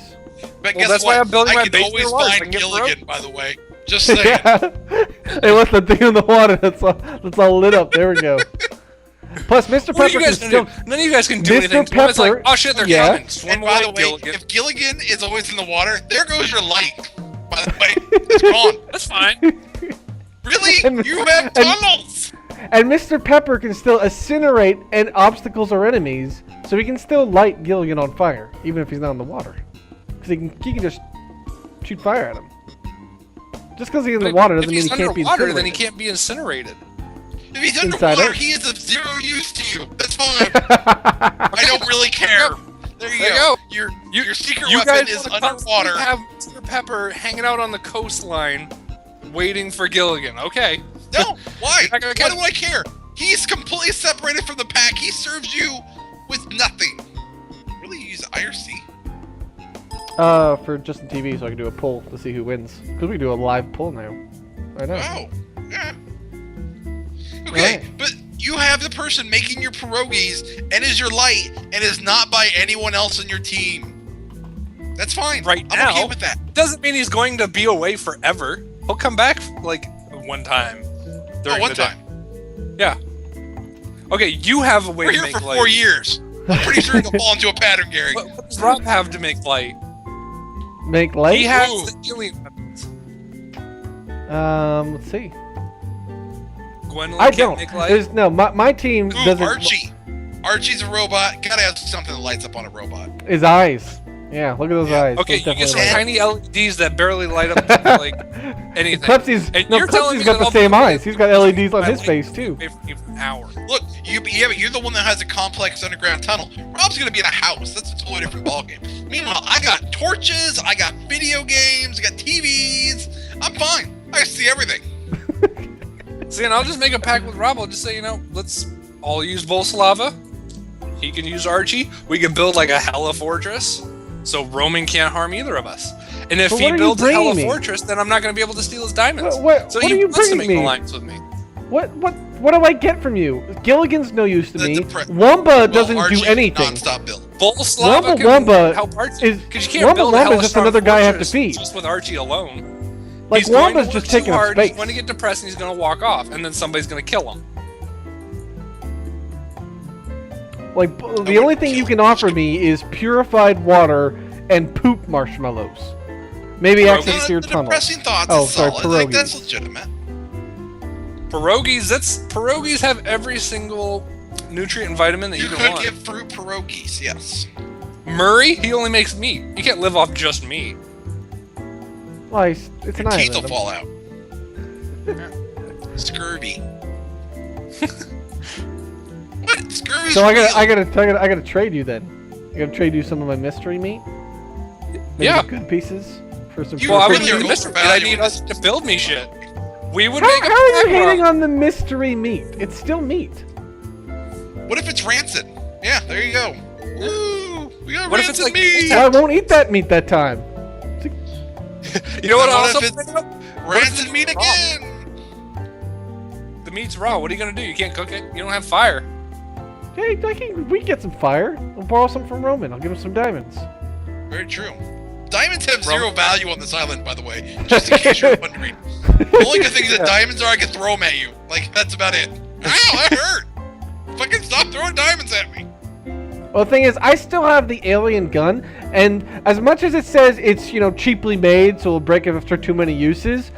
But Well, guess that's what? why I'm building I my can base always near water, so I find can get Gilligan, broke. by the way. Just saying. Yeah. Hey, what's the thing in the water that's all lit up? There we go. Plus, Mr. What are Pepper you can guys still... gonna do? None of you guys can do Mr. anything. It's like, Pepper- oh shit, they're Yeah. coming. Swim And by away, the way, Gilligan. if Gilligan is always in the water, there goes your light. By the way, it's gone. That's fine. Really? You have tunnels. And Mr. Pepper can still incinerate and obstacles or enemies, so he can still light Gilligan on fire, even if he's not in the water. Because he can just shoot fire at him. Just because he's in the water doesn't mean he can't be underwater, incinerated. then he can't be incinerated. If he's Inside underwater, out. he is of zero use to you. That's fine. I don't really care. There you go. Your secret You weapon guys is wanna underwater. constantly have Mr. Pepper hanging out on the coastline, waiting for Gilligan. Okay. No, why? You're not gonna Why catch do I care? He's completely separated from the pack. He serves you with nothing. Really, you use IRC? For Justin TV, so I can do a poll to see who wins. Because we do a live poll now. I know. Oh, yeah. Okay, Right. but you have the person making your pierogies and is your light and is not by anyone else in your team. That's fine. Right I'm now, okay with that. doesn't mean he's going to be away forever. He'll come back like one time. During One the day. time. Yeah. Okay, you have a way We're to here make for light. 4 years. I'm pretty sure he'll fall into a pattern, Gary. What does Rob have to make light? Make light? He has Ooh. the alien weapons. Let's see. Gwendolyn I can't don't. make light. There's no. My team Ooh, doesn't. Archie. Archie's a robot. Gotta have something that lights up on a robot. His eyes. Yeah, look at those eyes. Okay, Those you get some definitely tiny LEDs that barely light up like anything. Klebsy's, And no, you're telling Klebsy's me got that the I'll same be- eyes. He's got LEDs on My his light face will too. be for an hour. Look, yeah, but you're the one that has a complex underground tunnel. Rob's gonna be in a house. That's a totally different ballgame. Meanwhile, I got torches, I got video games, I got TVs. I'm fine. I can see everything. See, and I'll just make a pact with Rob. I'll just say, let's all use Bolslava. He can use Archie. We can build like a hella fortress, so Roman can't harm either of us. And if But he what are you builds a hella bringing me? fortress, then I'm not going to be able to steal his diamonds. What so are he you wants to bringing make me? an alliance with me. What do I get from you? Gilligan's no use to me. Wumba Well, doesn't Archie's do anything. Non-stop build. Bolslava can Wumba help Archie. is Because you can't build a Wumba's hella just strong another guy I have to fortress feed. just with Archie alone. Like He's going to Wumba's work just too taking up hard, space. He's going to get depressed and he's going to walk off, and then somebody's going to kill him. Like the only thing you can offer me is purified water and poop marshmallows. Maybe access to your the tunnel. depressing thoughts Oh, is sorry, solid. Like, pierogies. that's legitimate. Pierogies have every single nutrient and vitamin that you, You can could want. get fruit pierogies, yes. Murray, he only makes meat. You can't live off just meat. Well, it's an Teeth will island. fall out. Scurvy. What? Scurvy's So I real. gotta trade you then. I gotta trade you some of my mystery meat. Maybe Yeah. the good pieces for some. You Well, I really would are need Mr. overvaluing I need this. us to build me shit. We would How make a are you pact, hating Rob. on the mystery meat? It's still meat. What if it's rancid? Yeah, there you go. Woo! We got What if it's rancid like- meat! Well, I won't eat that meat that time. You know what? What Also, if it's rancid meat again! the meat's raw. What are you gonna do? You can't cook it. You don't have fire. Hey, we can get some fire. I'll borrow some from Roman. I'll give him some diamonds. Very true. Diamonds have zero value on this island, by the way. Just in case you're wondering. The only good thing is that diamonds are I can throw them at you. Like, that's about it. Ow, that hurt! Fucking stop throwing diamonds at me! Well, the thing is, I still have the alien gun, and as much as it says it's, cheaply made, so it'll break after too many uses,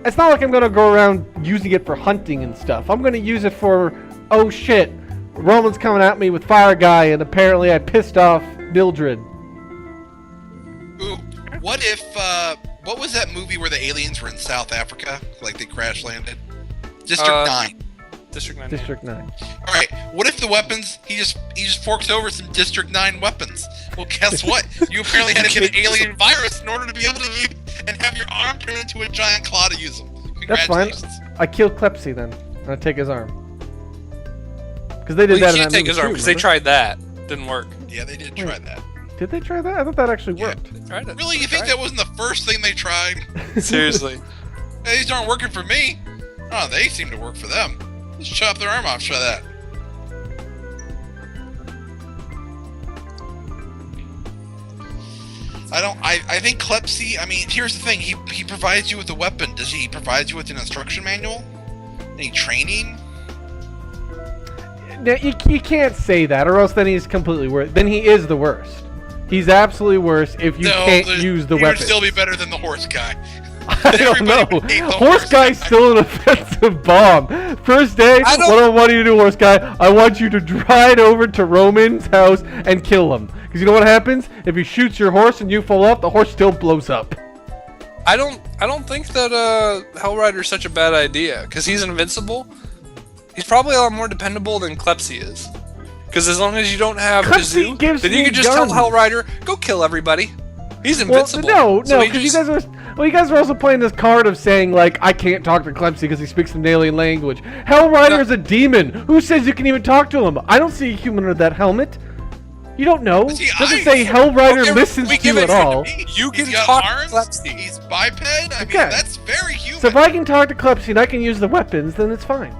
it's not like I'm gonna go around using it for hunting and stuff. I'm gonna use it for, oh shit, Roman's coming at me with Fire Guy, and apparently I pissed off Mildred. Ooh, what if, what was that movie where the aliens were in South Africa? Like they crash landed? District 9. District 9. District 9. Alright, what if the weapons, he just forks over some District 9 weapons? Well, guess what? You apparently had to get an alien virus in order to be able to use and have your arm turn into a giant claw to use them. That's fine. Congratulations. I killed Klepsy then. I'm gonna take his arm. Because they did that in that movie. You can't take his arm because they tried that. Didn't work. Yeah, they did try that. Did they try that? I thought that actually worked. They tried it. Really? You think that wasn't the first thing they tried? Seriously. Hey, these aren't working for me. Oh, they seem to work for them. Let's chop their arm off, try that. I think Klepsy, here's the thing, he provides you with a weapon. Does he provide you with an instruction manual? Any training? No, you can't say that, or else then he's completely worse. Then he is the worst. He's absolutely worse if you can't use the he weapon. would still be better than the horse guy. I don't know. Horse guy's still an offensive bomb. First day, what do I want you to do, horse guy? I want you to ride over to Roman's house and kill him. Because you know what happens? If he shoots your horse and you fall off, the horse still blows up. I don't think that Hellrider's such a bad idea, because he's invincible. He's probably a lot more dependable than Klepsy is. Because as long as you don't have Kazoo, then you can just tell Hellrider, go kill everybody. He's invincible. Well, no, because you guys are also playing this card of saying, like, I can't talk to Klepsy because he speaks an alien language. Hellrider is a demon. Who says you can even talk to him? I don't see a human under that helmet. You don't know. It doesn't say Hellrider listens to you at all. You can talk to Klepsy. He's biped. That's very human. So if I can talk to Klepsy and I can use the weapons, then it's fine.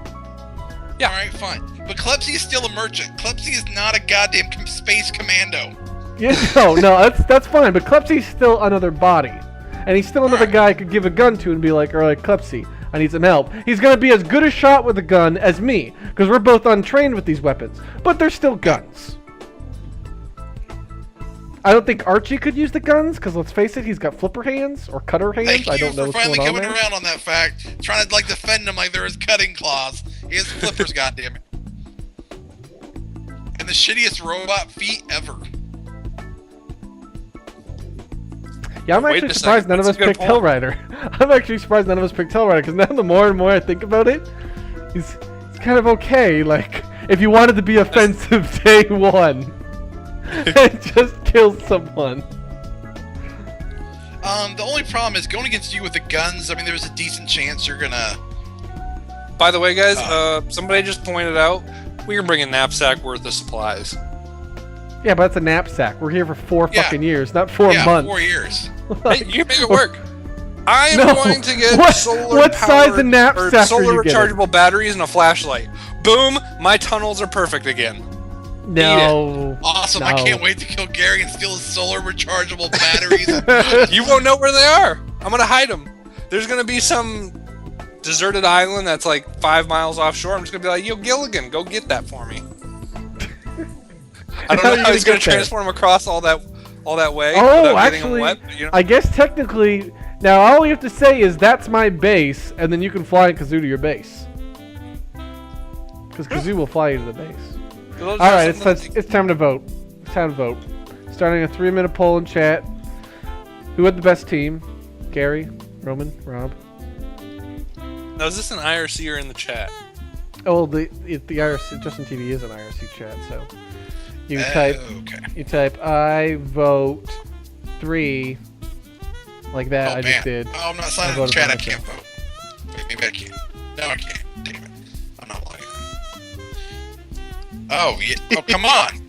Yeah. Alright, fine. But Klepsy is still a merchant. Klepsy is not a goddamn space commando. Yeah, no, that's fine. But Klepsy's still another body. And he's still another guy I could give a gun to and be like, alright, Klepsy, I need some help. He's going to be as good a shot with a gun as me, because we're both untrained with these weapons. But they're still guns. I don't think Archie could use the guns, because let's face it, he's got flipper hands, or cutter hands. I don't know what's going on there. Thank you for finally coming around on that fact. Trying to, defend him like they're his cutting claws. He has flippers, goddammit. And the shittiest robot feet ever. Yeah, I'm actually surprised none of us picked Hellrider. I'm actually surprised none of us picked Hellrider, because now the more and more I think about it, he's kind of okay. Like, if you wanted to be offensive day one, and just kill someone. The only problem is going against you with the guns. There's a decent chance you're gonna. By the way, guys, somebody just pointed out we can bring a knapsack worth of supplies. Yeah, but that's a knapsack. We're here for 4 fucking years, not 4 months. 4 years. Hey, you can make it work. I am going to get solar size of knapsack solar rechargeable batteries and a flashlight. Boom! My tunnels are perfect again. No. Awesome! No. I can't wait to kill Gaary and steal his solar rechargeable batteries. You won't know where they are. I'm gonna hide them. There's gonna be some deserted island that's like 5 miles offshore. I'm just gonna be like, yo, Gilligan, go get that for me. I don't know how he's gonna transform across all that way. Oh, actually, wet, I guess technically, now all you have to say is that's my base, and then you can fly Kazoo to your base. Because Kazoo will fly you to the base. All right, it's time to vote. It's time to vote. Starting a 3-minute poll in chat. Who had the best team? Gaary, Roman, Rob. Now, is this an IRC or in the chat? Oh, the IRC, Justin TV is an IRC chat, so you type I vote 3 like that. I just did. Oh, I'm not signing in the chat. I can't vote. Wait, maybe I can. No, I can't. Damn it. I'm not lying. Oh, yeah. Oh, come on.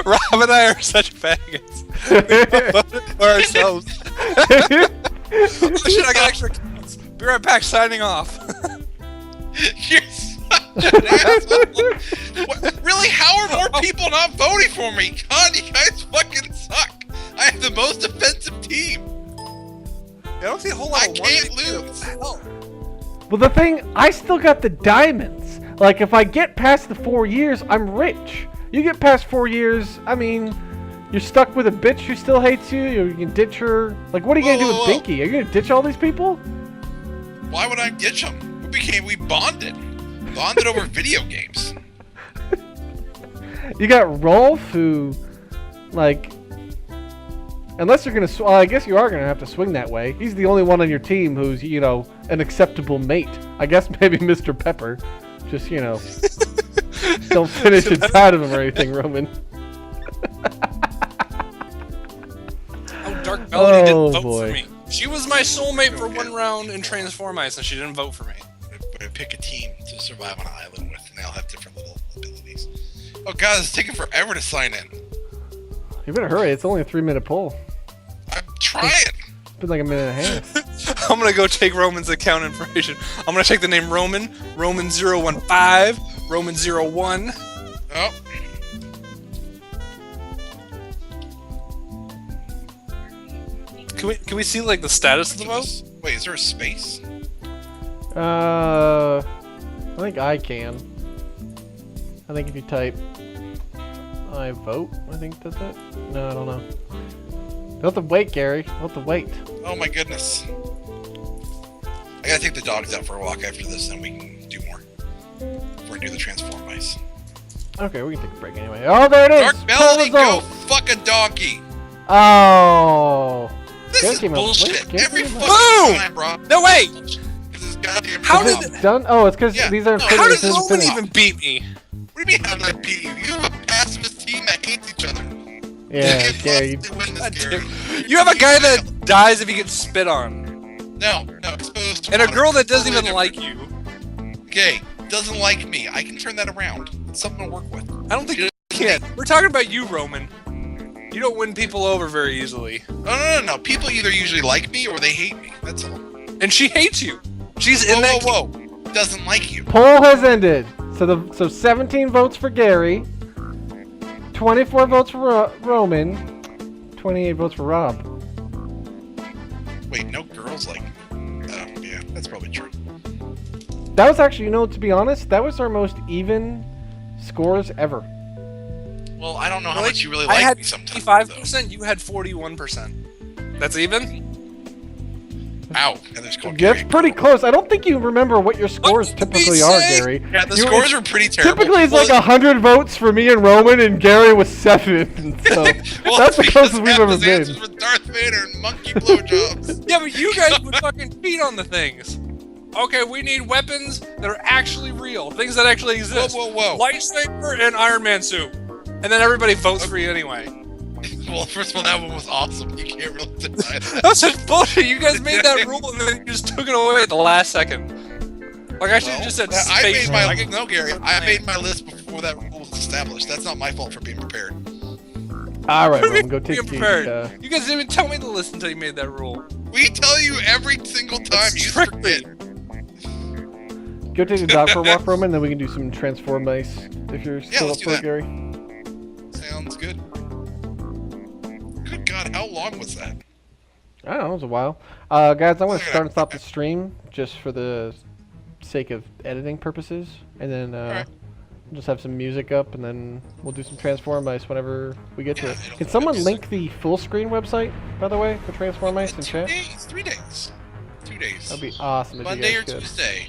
Rob and I are such faggots. We voted for ourselves. Oh shit, I got extra counts. Be right back, signing off. You're such an asshole. Really? How are more people not voting for me? God, you guys fucking suck. I have the most offensive team. I don't see a whole lot of can't lose. Well, the thing, I still got the diamonds. Like, if I get past the 4 years, I'm rich. You get past 4 years, I mean, you're stuck with a bitch who still hates you. You can ditch her. Like, what are you gonna do with Binky? Are you gonna ditch all these people? Why would I ditch them? We bonded over video games. You got Rolf, who, like, unless you're gonna, I guess you are gonna have to swing that way. He's the only one on your team who's, you know, an acceptable mate. I guess maybe Mr. Pepper. Just, you know, don't finish inside of him or anything, Roman. Dark Melody didn't vote boy. for me. She was my soulmate for one round in Transform Ice, and she didn't vote for me. I pick a team to survive on an island with, and they all have different little abilities. Oh god, it's taking forever to sign in. You better hurry. It's only a 3-minute poll. I'm trying. It's been like a minute and a half. I'm gonna go take Roman's account information. I'm gonna take the name Roman, Roman015, Roman01. Oh. Can we see like the status of the vote? Wait, is there a space? I think I can. I think if you type I vote, I think that's it. No, I don't know. You'll have to wait, Gary. You'll have to wait. Oh my goodness. I gotta take the dogs out for a walk after this, then we can do more. Before we do the Transform Ice. Okay, we can take a break anyway. Oh, there it is! Dark Melody, Poll go result. fuck a donkey! Oh! This Gary is came out bullshit. late. Every Gary came fucking out- time, bro. No, wait! This is goddamn How Is did it done? Oh, it's because Yeah. these aren't No, How finished. did This is Roman finished. even beat me? What do you mean how did I beat you? You have a pacifist team that hates each other. Yeah, You Gary. lost to win this, Gary. You have a guy that dies if he gets spit on, No, it's supposed to and a honor girl that doesn't totally even like you. different. Okay, doesn't like me. I can turn that around. It's something to work with. I don't think you can. We're talking about you, Roman. You don't win people over very easily. No. People either usually like me or they hate me. That's all. And she hates you. She's in that. Whoa. Doesn't like you. Poll has ended. So 17 votes for Gary, 24 votes for Roman, 28 votes for Rob. Wait, no girls like me. Oh, yeah, that's probably true. That was actually, you know, to be honest, that was our most even scores ever. Well, I don't know how Really? much you really I like had me sometimes. 55%. You had 41%. That's even. Ow. And there's called That's Gary. pretty close. I don't think you remember what your scores What did typically we are, say? Gary. Yeah, the You- scores are pretty terrible. Typically it's Well, like 100 votes for me and Roman, and Gary was 7. So well, that's the it's closest because we've half ever his answers been. were Darth Vader and monkey blowjobs. Yeah, but you guys would fucking cheat on the things. Okay, we need weapons that are actually real, things that actually exist. Whoa. Lightsaber and Iron Man suit, and then everybody votes for you anyway. Well, first of all, that one was awesome. You can't really deny that. That's just bullshit. You guys made that rule and then you just took it away at the last second. Like I should have just said I space. made my I can- no, Gary. I made my list before that rule was established. That's not my fault for being prepared. All right, What do you Roman, go mean take being the. prepared? You guys didn't even tell me the list until you made that rule. We tell you every single time. That's You just tricky. forget. Go take the dog for a walk, Roman, then we can do some Transform Ice if you're still let's up do for it, that. Gary. Sounds good. Good God, how long was that? I don't know, it was a while. Guys, I'm going to Okay. start and stop the stream just for the sake of editing purposes. And then Alright. we'll just have some music up, and then we'll do some Transform Ice whenever we get to Yeah, it. it'll Can someone be link the full screen website, by the way, for Transform Ice in 2 chat? days, 3 days. 2 days. That'd be awesome if Monday you or guys could. Tuesday.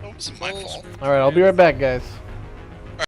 That wasn't my fault. Alright, I'll be right back, guys.